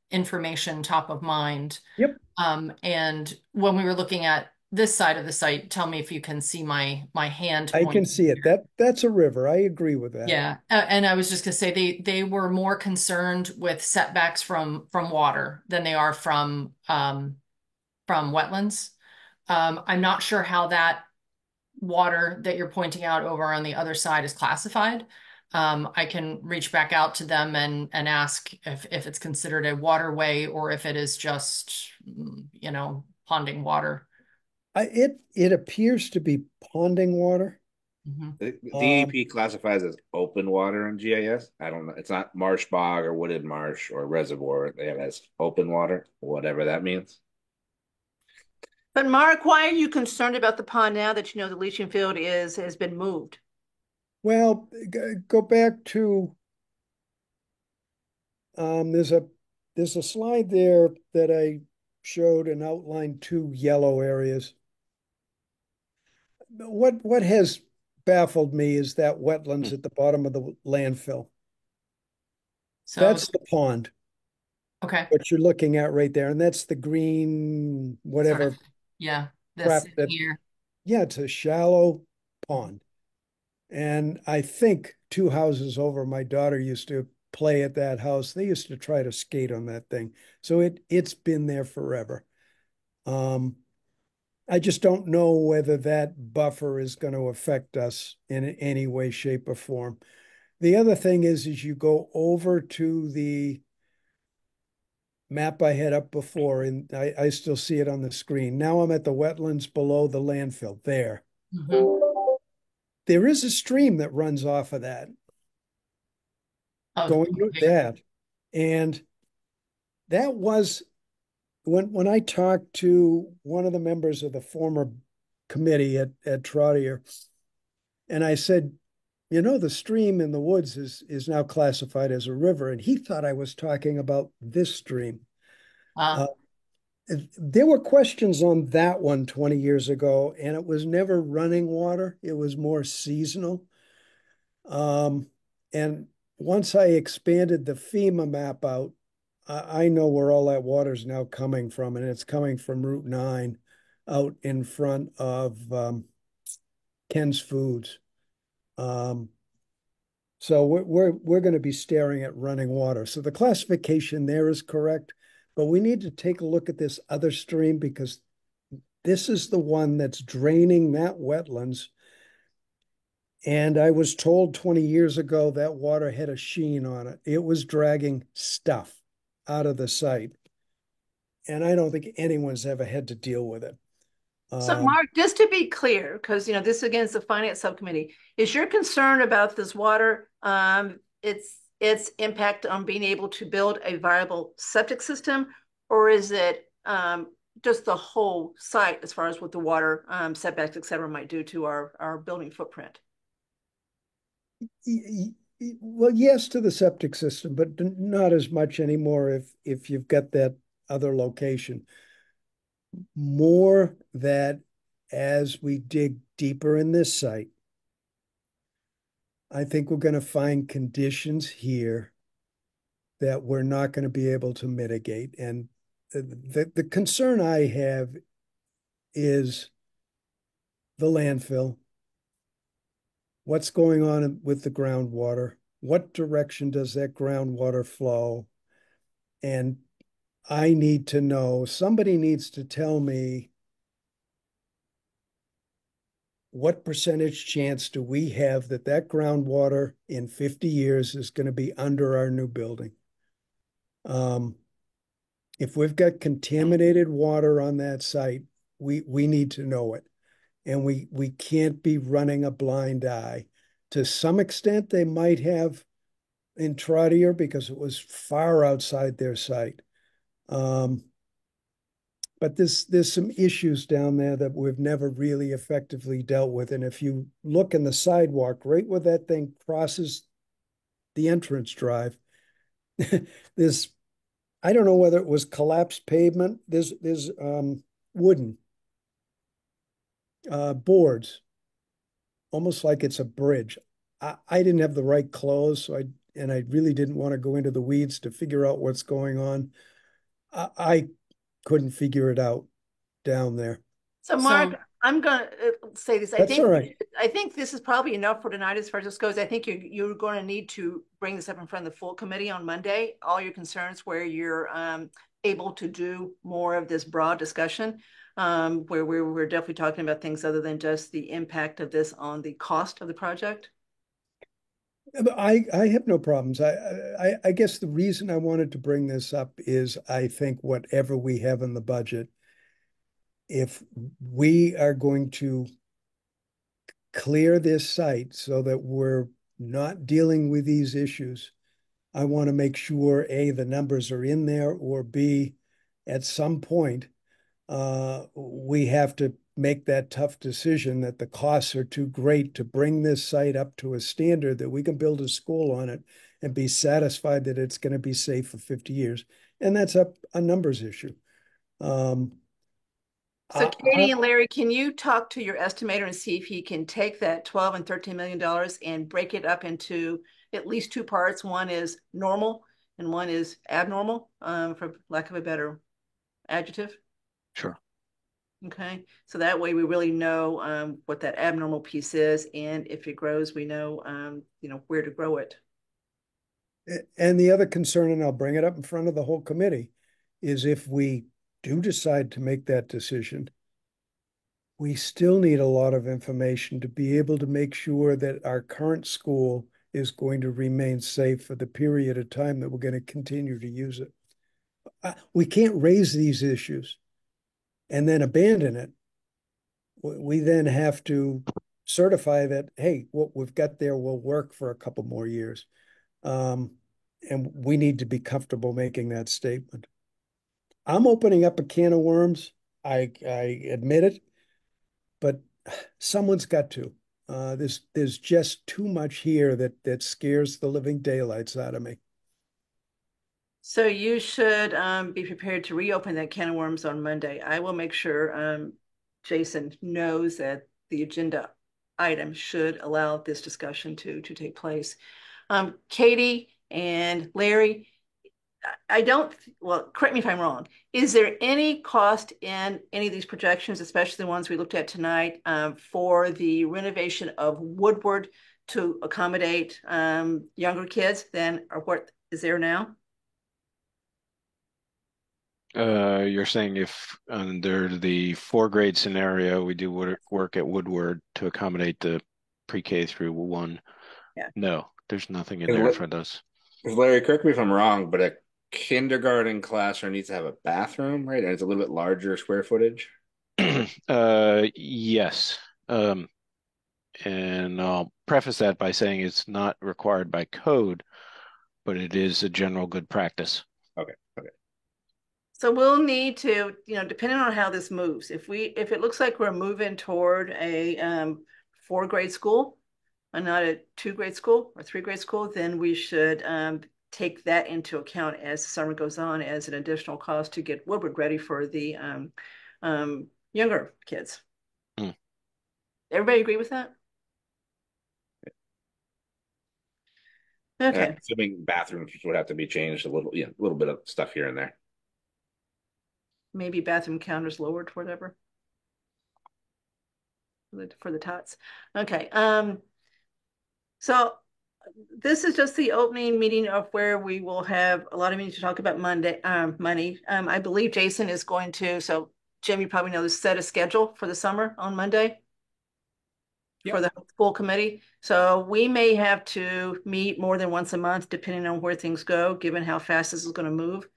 information top of mind. Yep. And when we were looking at this side of the site, tell me if you can see my hand I can pointing see it. here. That's a river. I agree with that. Yeah, and I was just gonna say they were more concerned with setbacks from water than they are from wetlands. I'm not sure how that water that you're pointing out over on the other side is classified. I can reach back out to them and ask if it's considered a waterway or if it is just, ponding water. It appears to be ponding water. Mhm. The Um, DEP classifies as open water in GIS. I don't know. It's not marsh bog or wooded marsh or reservoir. They have it as open water, whatever that means. But Mark, why are you concerned about the pond now that you know the leaching field has been moved? well, go back to there's a slide there that I showed and outlined two yellow areas. What has baffled me is that Hmm. wetlands at the bottom of the landfill. So, That's the pond, okay, what you're looking at right there, and that's the green sort of, whatever yeah, this crap that. here. Yeah, it's a shallow pond. And I think two houses over, my daughter used to play at that house. They used to try to skate on that thing. So it's been there forever. Um, I just don't know whether that buffer is going to affect us in any way, shape, or form. The other thing is you go over to the map I had up before, and I still see it on the screen. Now I'm at the wetlands below the landfill there. Mhm. There is a stream that runs off of that, Oh, going to okay. that. And that was when I talked to one of the members of the former committee at Trotter, and I said, the stream in the woods is now classified as a river. And he thought I was talking about this stream. Uh, Uh, There were questions on that one 20 years ago, and it was never running water. It was more seasonal. And once I expanded the FEMA map out, I know where all that water is now coming from, and it's coming from Route 9 out in front of Ken's Foods. Um, so we're going to be staring at running water. So the classification there is correct, but we need to take a look at this other stream because this is the one that's draining that wetlands. And I was told 20 years ago that water had a sheen on it. It was dragging stuff out of the site. And I don't think anyone's ever had to deal with it. So, Mark, just to be clear, because this again is the finance subcommittee, is your concern about this water, its impact on being able to build a viable septic system, or is it just the whole site as far as what the water setbacks, et cetera, might do to our building footprint? Well, yes to the septic system, but not as much anymore if you've got that other location. More that as we dig deeper in this site, I think we're going to find conditions here that we're not going to be able to mitigate. And the concern I have is the landfill. What's going on with the groundwater? What direction does that groundwater flow? And I need to know, somebody needs to tell me what percentage chance do we have that that groundwater in 50 years is going to be under our new building? If we've got contaminated water on that site, we need to know it. And we can't be running a blind eye. To some extent, they might have in Trottier because it was far outside their site. But there's some issues down there that we've never really effectively dealt with. And if you look in the sidewalk, right where that thing crosses the entrance drive, there's, I don't know whether it was collapsed pavement. There's wooden boards, almost like it's a bridge. I didn't have the right clothes, so I really didn't want to go into the weeds to figure out what's going on. I couldn't figure it out down there. So, Mark, I'm going to say this. That's all right. I think this is probably enough for tonight as far as this goes. I think you're going to need to bring this up in front of the full committee on Monday, all your concerns where you're able to do more of this broad discussion, where we're definitely talking about things other than just the impact of this on the cost of the project. I have no problems. I guess the reason I wanted to bring this up is I think whatever we have in the budget, if we are going to clear this site so that we're not dealing with these issues, I want to make sure A, the numbers are in there, or B, at some point, we have to make that tough decision that the costs are too great to bring this site up to a standard that we can build a school on it and be satisfied that it's going to be safe for 50 years. And that's a numbers issue. So Katie and Larry, can you talk to your estimator and see if he can take that $12 and $13 million and break it up into at least two parts? One is normal and one is abnormal, for lack of a better adjective. Sure. Okay, so that way we really know what that abnormal piece is, and if it grows, we know where to grow it. And the other concern, and I'll bring it up in front of the whole committee, is if we do decide to make that decision, we still need a lot of information to be able to make sure that our current school is going to remain safe for the period of time that we're going to continue to use it. We can't raise these issues and then abandon it. We then have to certify that, hey, what we've got there will work for a couple more years. And we need to be comfortable making that statement. I'm opening up a can of worms. I admit it, but someone's got to. There's just too much here that scares the living daylights out of me. So you should be prepared to reopen that can of worms on Monday. I will make sure Jason knows that the agenda item should allow this discussion to take place. Katie and Larry, I don't, well, correct me if I'm wrong. Is there any cost in any of these projections, especially the ones we looked at tonight, for the renovation of Woodward to accommodate younger kids than or what is there now? You're saying if under the 4 grade scenario, we do work at Woodward to accommodate the pre-K through 1. Yeah. No, there's nothing in there for those. Larry, correct me if I'm wrong, but a kindergarten classroom needs to have a bathroom, right? And it's a little bit larger square footage. Yes. And I'll preface that by saying it's not required by code, but it is a general good practice. Okay. Okay. So we'll need to, depending on how this moves, if it looks like we're moving toward a 4 grade school and not a 2 grade school or 3 grade school, then we should take that into account as the summer goes on as an additional cost to get Woodward ready for the younger kids. Mm. Everybody agree with that? Okay. Assuming bathrooms would have to be changed a little, a little bit of stuff here and there. Maybe bathroom counters lowered, whatever. For the tots. Okay. So this is just the opening meeting of where we will have a lot of meetings to talk about money. I believe Jason is going to, so Jim, you probably know this, set a schedule for the summer on Monday. Yep. For the school committee. So we may have to meet more than once a month, depending on where things go, given how fast this is going to move.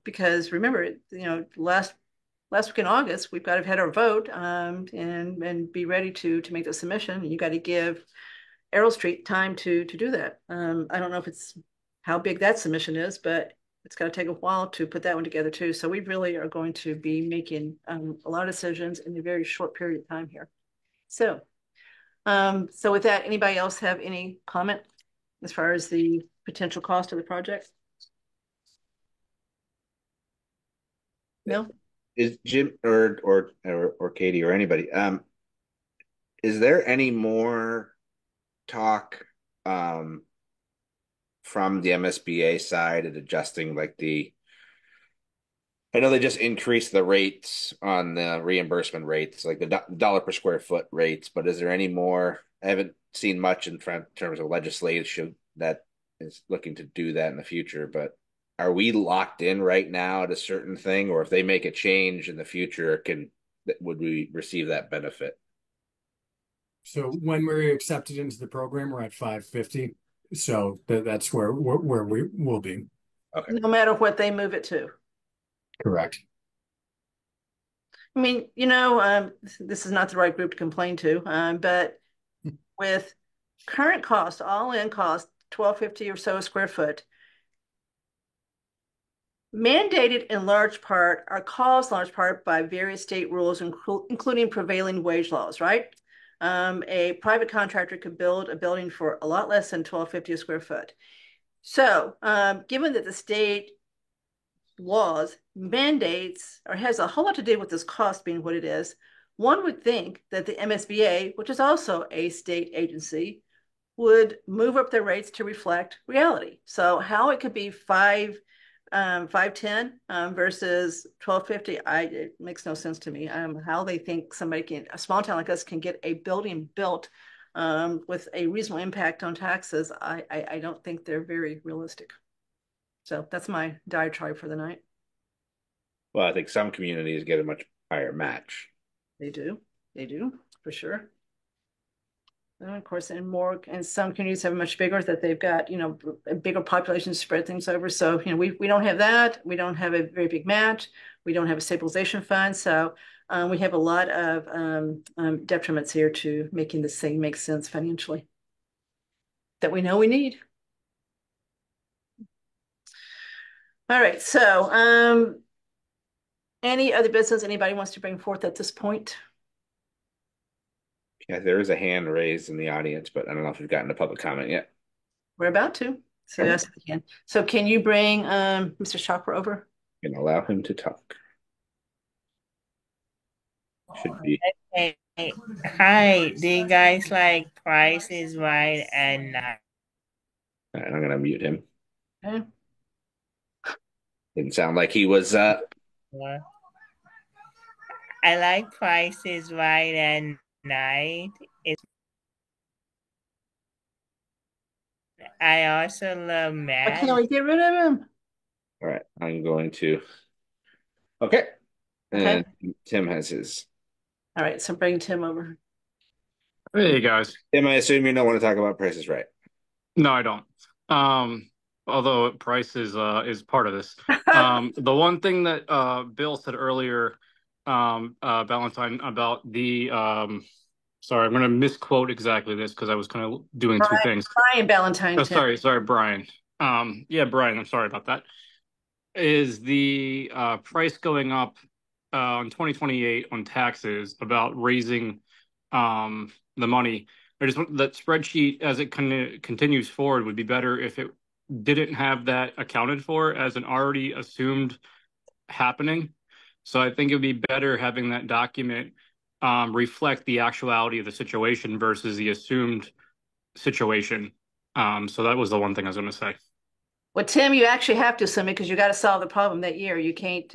Because remember, last week in August, we've got to have had our vote and be ready to make the submission. You got to give Errol Street time to do that. I don't know if it's how big that submission is, but it's got to take a while to put that one together too. So we really are going to be making a lot of decisions in a very short period of time here. So with that, anybody else have any comment as far as the potential cost of the project? No? Is Jim or Katie or anybody, is there any more talk from the MSBA side at adjusting I know they just increased the rates on the reimbursement rates, like the dollar per square foot rates, but is there any more? I haven't seen much in terms of legislation that is looking to do that in the future, but are we locked in right now at a certain thing, or if they make a change in the future, would we receive that benefit? So when we're accepted into the program, we're at 550. So that's where we will be. Okay. No matter what they move it to. Correct. I mean, this is not the right group to complain to, but with current cost, all-in cost, $12.50 or so a square foot, mandated in large part, are caused in large part by various state rules, including prevailing wage laws, right? A private contractor could build a building for a lot less than $12.50 a square foot. So, given that the state laws mandates or has a whole lot to do with this cost being what it is, one would think that the MSBA, which is also a state agency, would move up their rates to reflect reality. So how it could be 510 versus 1250, it makes no sense to me. How they think a small town like us can get a building built with a reasonable impact on taxes, I don't think they're very realistic. So that's my diatribe for the night. Well, I think some communities get a much higher match. They do for sure. And of course, and some communities have much bigger that they've got, a bigger population to spread things over. So, we don't have that. We don't have a very big match. We don't have a stabilization fund. So we have a lot of detriments here to making this thing make sense financially that we know we need. All right. So any other business anybody wants to bring forth at this point? Yeah, there is a hand raised in the audience, but I don't know if we've gotten a public comment yet. We're about to. So yes, we can. So can you bring Mr. Chopper over? And allow him to talk. Should be. Hey, hi, do you guys like Price is Right and All right, I'm gonna mute him. Okay. Didn't sound like he was I like Price is Right and Night. I also love Why can't Matt. we get rid of him? all right. I'm going to. Okay. Okay. And Tim has his. All right, so bring Tim over. Hey guys. Tim, I assume you don't want to talk about Price is Right. No, I don't. Although price is part of this. The one thing that Bill said earlier, Valentine, about the sorry, I'm going to misquote exactly this because I was kind of doing two things. Brian Valentine. Oh, Tim. sorry, Brian. Yeah, Brian, I'm sorry about that. Is the price going up in 2028 on taxes about raising the money? I just want that spreadsheet as it continues forward would be better if it didn't have that accounted for as an already assumed happening. So I think it would be better having that document reflect the actuality of the situation versus the assumed situation. So that was the one thing I was going to say. Well, Tim, you actually have to assume it because you got to solve the problem that year. You can't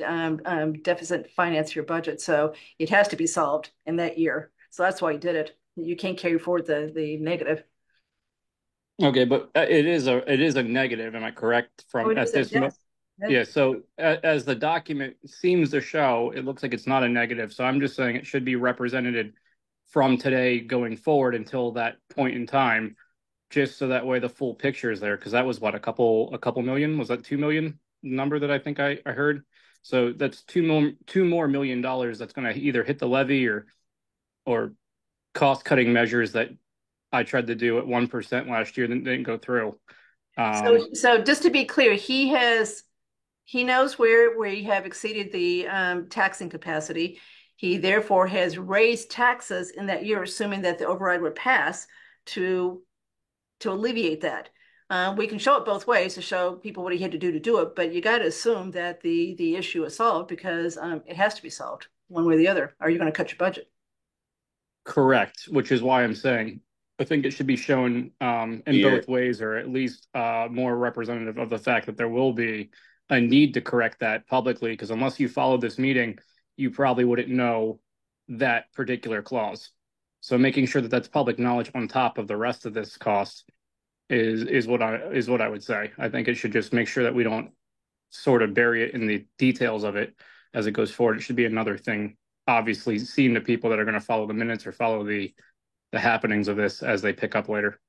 deficit finance your budget, so it has to be solved in that year. So that's why you did it. You can't carry forward the negative. Okay, but it is a negative. Am I correct? From it at is this yes. yeah. So as the document seems to show, it looks like it's not a negative. So I'm just saying it should be represented from today going forward until that point in time, just so that way the full picture is there. Because that was what a couple million. Was that 2 million number that I think I heard? So that's $2 more million that's going to either hit the levy or cost cutting measures that I tried to do at 1% last year that didn't go through. So just to be clear, he knows where you have exceeded the taxing capacity. He therefore has raised taxes in that year, assuming that the override would pass to alleviate that. We can show it both ways to show people what he had to do it, but you got to assume that the issue is solved because it has to be solved one way or the other. Are you going to cut your budget? Correct, which is why I'm saying I think it should be shown in both ways, or at least more representative of the fact that there will be a need to correct that publicly, because unless you followed this meeting, you probably wouldn't know that particular clause. So making sure that that's public knowledge on top of the rest of this cost is what I would say. I think it should just make sure that we don't sort of bury it in the details of it as it goes forward. It should be another thing, obviously, seen to people that are going to follow the minutes or follow the happenings of this as they pick up later.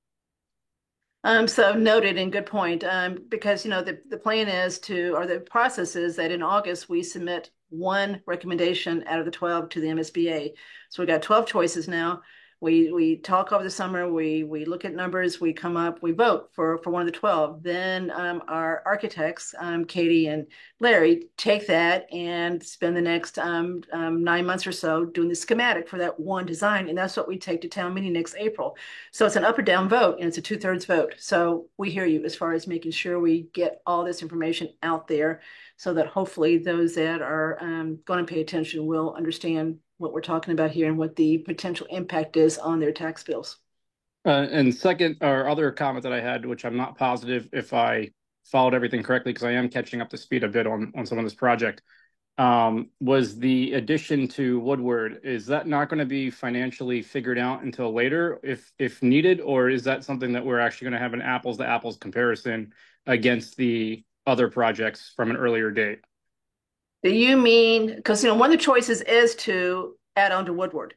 So noted and good point. Because the plan is or the process is that in August we submit one recommendation out of the 12 to the MSBA. So we got 12 choices now. We talk over the summer. We look at numbers. We come up. We vote for one of the 12. Then our architects, Katie and Larry, take that and spend the next 9 months or so doing the schematic for that one design, and that's what we take to town meeting next April. So it's an up or down vote, and it's a 2/3 vote. So we hear you as far as making sure we get all this information out there, so that hopefully those that are going to pay attention will understand what we're talking about here and what the potential impact is on their tax bills. And second, or other comment that I had, which I'm not positive if I followed everything correctly, because I am catching up to speed a bit on some of this project, was the addition to Woodward. Is that not going to be financially figured out until later if needed, or is that something that we're actually going to have an apples to apples comparison against the other projects from an earlier date? Do you mean, because one of the choices is to add on to Woodward.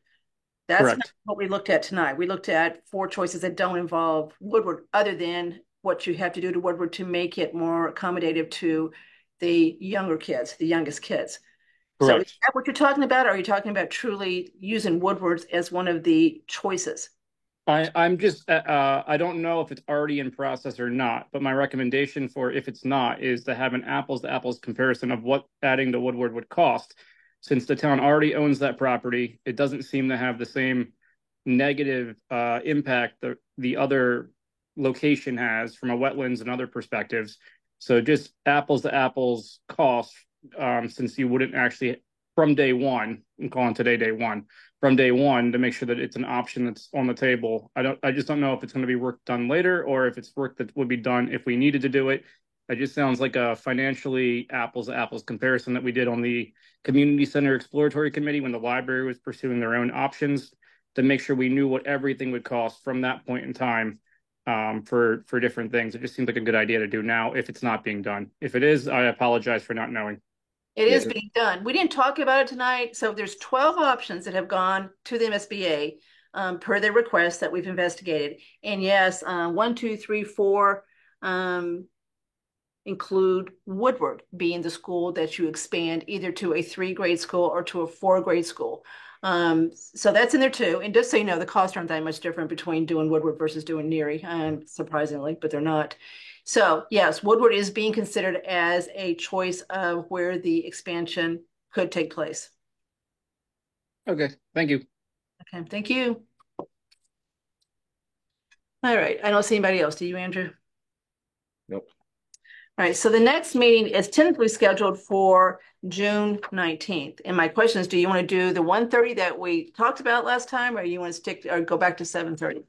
That's Correct. not what we looked at tonight. We looked at 4 choices that don't involve Woodward, other than what you have to do to Woodward to make it more accommodative to the younger kids, the youngest kids. So Correct. is that what you're talking about? Or are you talking about truly using Woodward as one of the choices? I'm just I don't know if it's already in process or not, but my recommendation for if it's not is to have an apples to apples comparison of what adding to Woodward would cost. Since the town already owns that property, it doesn't seem to have the same negative impact the other location has from a wetlands and other perspectives. So just apples to apples cost, since you wouldn't actually from day one, I'm calling today day one, from day one to make sure that it's an option that's on the table. I just don't know if it's going to be work done later or if it's work that would be done if we needed to do it. It just sounds like a financially apples to apples comparison that we did on the Community Center Exploratory Committee when the library was pursuing their own options to make sure we knew what everything would cost from that point in time, for different things. It just seems like a good idea to do now if it's not being done. If it is, I apologize for not knowing. It is being done. We didn't talk about it tonight. So there's 12 options that have gone to the MSBA per their request that we've investigated. And yes, 1, 2, 3, 4 include Woodward being the school that you expand either to a 3-grade school or to a 4-grade school. So that's in there too. And just so you know, the costs aren't that much different between doing Woodward versus doing Neary, surprisingly, but they're not. So yes, Woodward is being considered as a choice of where the expansion could take place. Okay, thank you. Okay, thank you. All right, I don't see anybody else. Do you, Andrew? Nope. All right, so the next meeting is tentatively scheduled for June 19th. And my question is, do you want to do the 1:30 that we talked about last time, or you want to stick or go back to 7:30?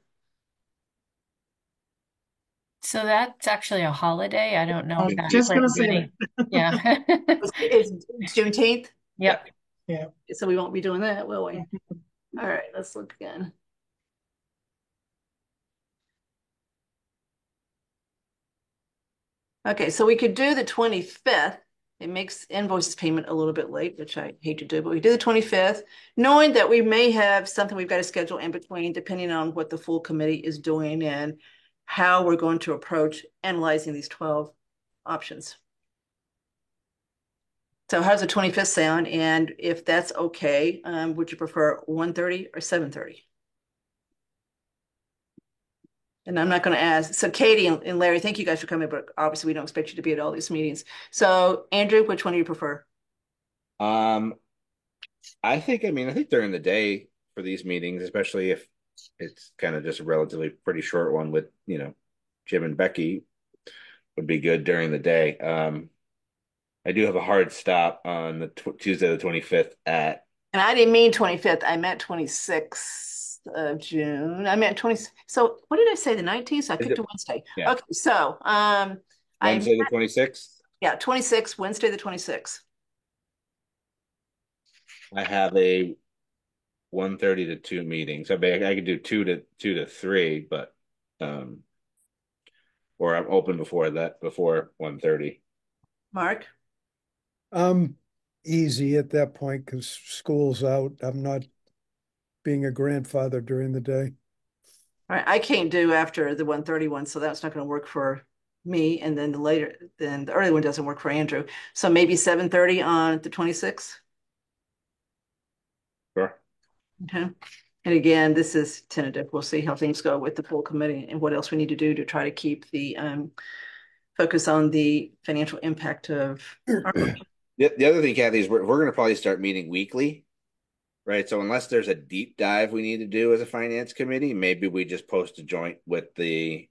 So that's actually a holiday. I don't know I if was that's just like gonna say really, yeah. It's Juneteenth? Yep. Yeah. So we won't be doing that, will we? All right, let's look again. Okay, so we could do the 25th. It makes invoices payment a little bit late, which I hate to do, but we do the 25th, knowing that we may have something we've got to schedule in between, depending on what the full committee is doing and how we're going to approach analyzing these 12 options. So how's the 25th sound? And if that's okay, would you prefer 1:30 or 7:30? And I'm not going to ask. So Katie and Larry, thank you guys for coming, but obviously we don't expect you to be at all these meetings. So Andrew, which one do you prefer? I think during the day for these meetings, especially if it's kind of just a relatively pretty short one with, Jim and Becky, would be good during the day. I do have a hard stop on the Tuesday, the 25th at. And I didn't mean 25th. I meant 26th of June. I meant 20. So what did I say? The 19th? So I picked a Wednesday. Yeah. Okay. So Wednesday the 26th? Yeah, 26th, Wednesday the 26th. I have a 1:30 to 2 meetings. I could do 2 to 3, but or I'm open before 1:30. Mark? Easy at that point because school's out. I'm not being a grandfather during the day. All right, I can't do after the 1:30 one, so that's not going to work for me. And then the early one doesn't work for Andrew. So maybe 7:30 on the 26th. Sure. Okay. And again, this is tentative. We'll see how things go with the full committee and what else we need to do to try to keep the focus on the financial impact of our The other thing, Kathy, is we're going to probably start meeting weekly, right? So unless there's a deep dive we need to do as a finance committee, maybe we just post a joint with the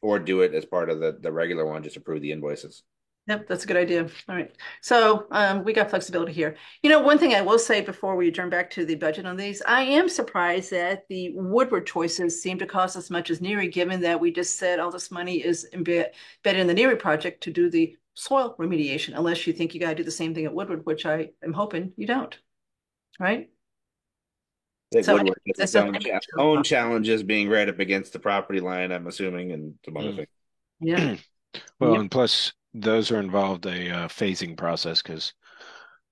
or do it as part of the regular one, just approve the invoices. Yep, that's a good idea. All right. So we got flexibility here. One thing I will say before we turn back to the budget on these, I am surprised that the Woodward choices seem to cost as much as Neary, given that we just said all this money is embedded in the Neary project to do the soil remediation, unless you think you got to do the same thing at Woodward, which I am hoping you don't. Right? So Woodward has its own challenges being right up against the property line, I'm assuming, and some other things. Yeah. Well, and plus those are involved a phasing process because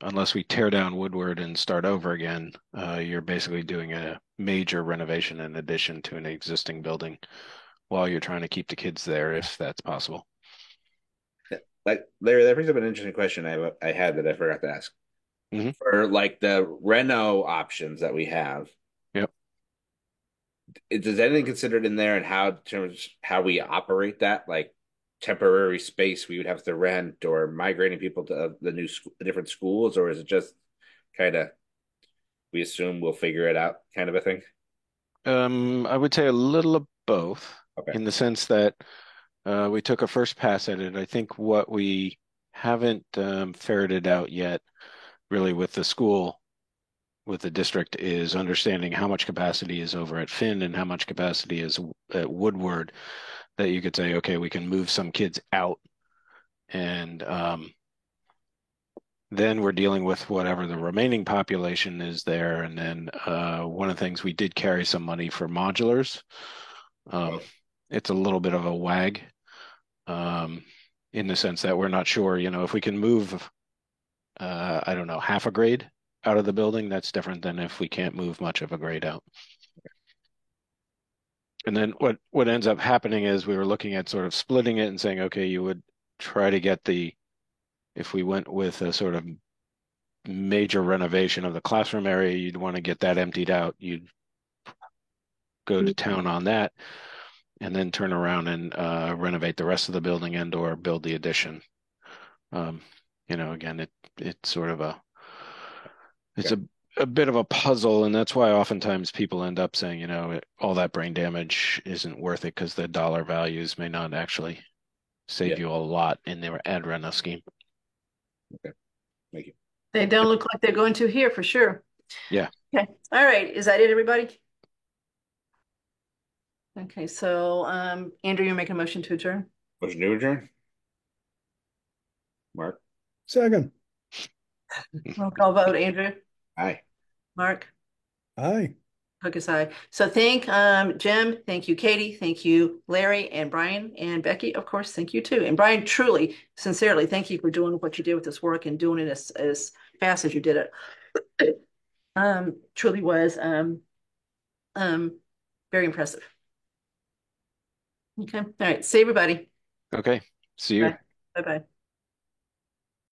unless we tear down Woodward and start over again, you're basically doing a major renovation in addition to an existing building while you're trying to keep the kids there, if that's possible. Like Larry, that brings up an interesting question I had that I forgot to ask. Mm-hmm. For like the reno options that we have. Yep. Is anything considered in there and how we operate that, like temporary space we would have to rent or migrating people to the different schools, or is it just kind of we assume we'll figure it out kind of a thing? I would say a little both Okay. in the sense that we took a first pass at it. I think what we haven't ferreted out yet, really, with the school, with the district, is understanding how much capacity is over at Finn and how much capacity is at Woodward. That you could say, okay, we can move some kids out, and then we're dealing with whatever the remaining population is there. And then one of the things, we did carry some money for modulars. It's a little bit of a wag in the sense that we're not sure, if we can move, I don't know, half a grade out of the building, that's different than if we can't move much of a grade out. And then what ends up happening is we were looking at sort of splitting it and saying, okay, you would try to get if we went with a sort of major renovation of the classroom area, you'd want to get that emptied out. You'd go to town on that and then turn around and renovate the rest of the building and or build the addition. Again, it's sort of a bit of a puzzle, and that's why oftentimes people end up saying, all that brain damage isn't worth it because the dollar values may not actually save you a lot in their ad reno scheme. Okay, thank you. They don't look like they're going to here for sure. Yeah. Okay. All right. Is that it, everybody? Okay. So, Andrew, you're making a motion to adjourn? Motion to adjourn. Mark? Second. Roll call vote. Andrew? Aye. Mark? Aye. Hook is aye. So thank Jim, thank you, Katie, thank you, Larry and Brian and Becky, of course, thank you too. And Brian, truly, sincerely, thank you for doing what you did with this work and doing it as fast as you did it. Truly was very impressive. Okay. All right. See everybody. Okay. See you. Bye-bye.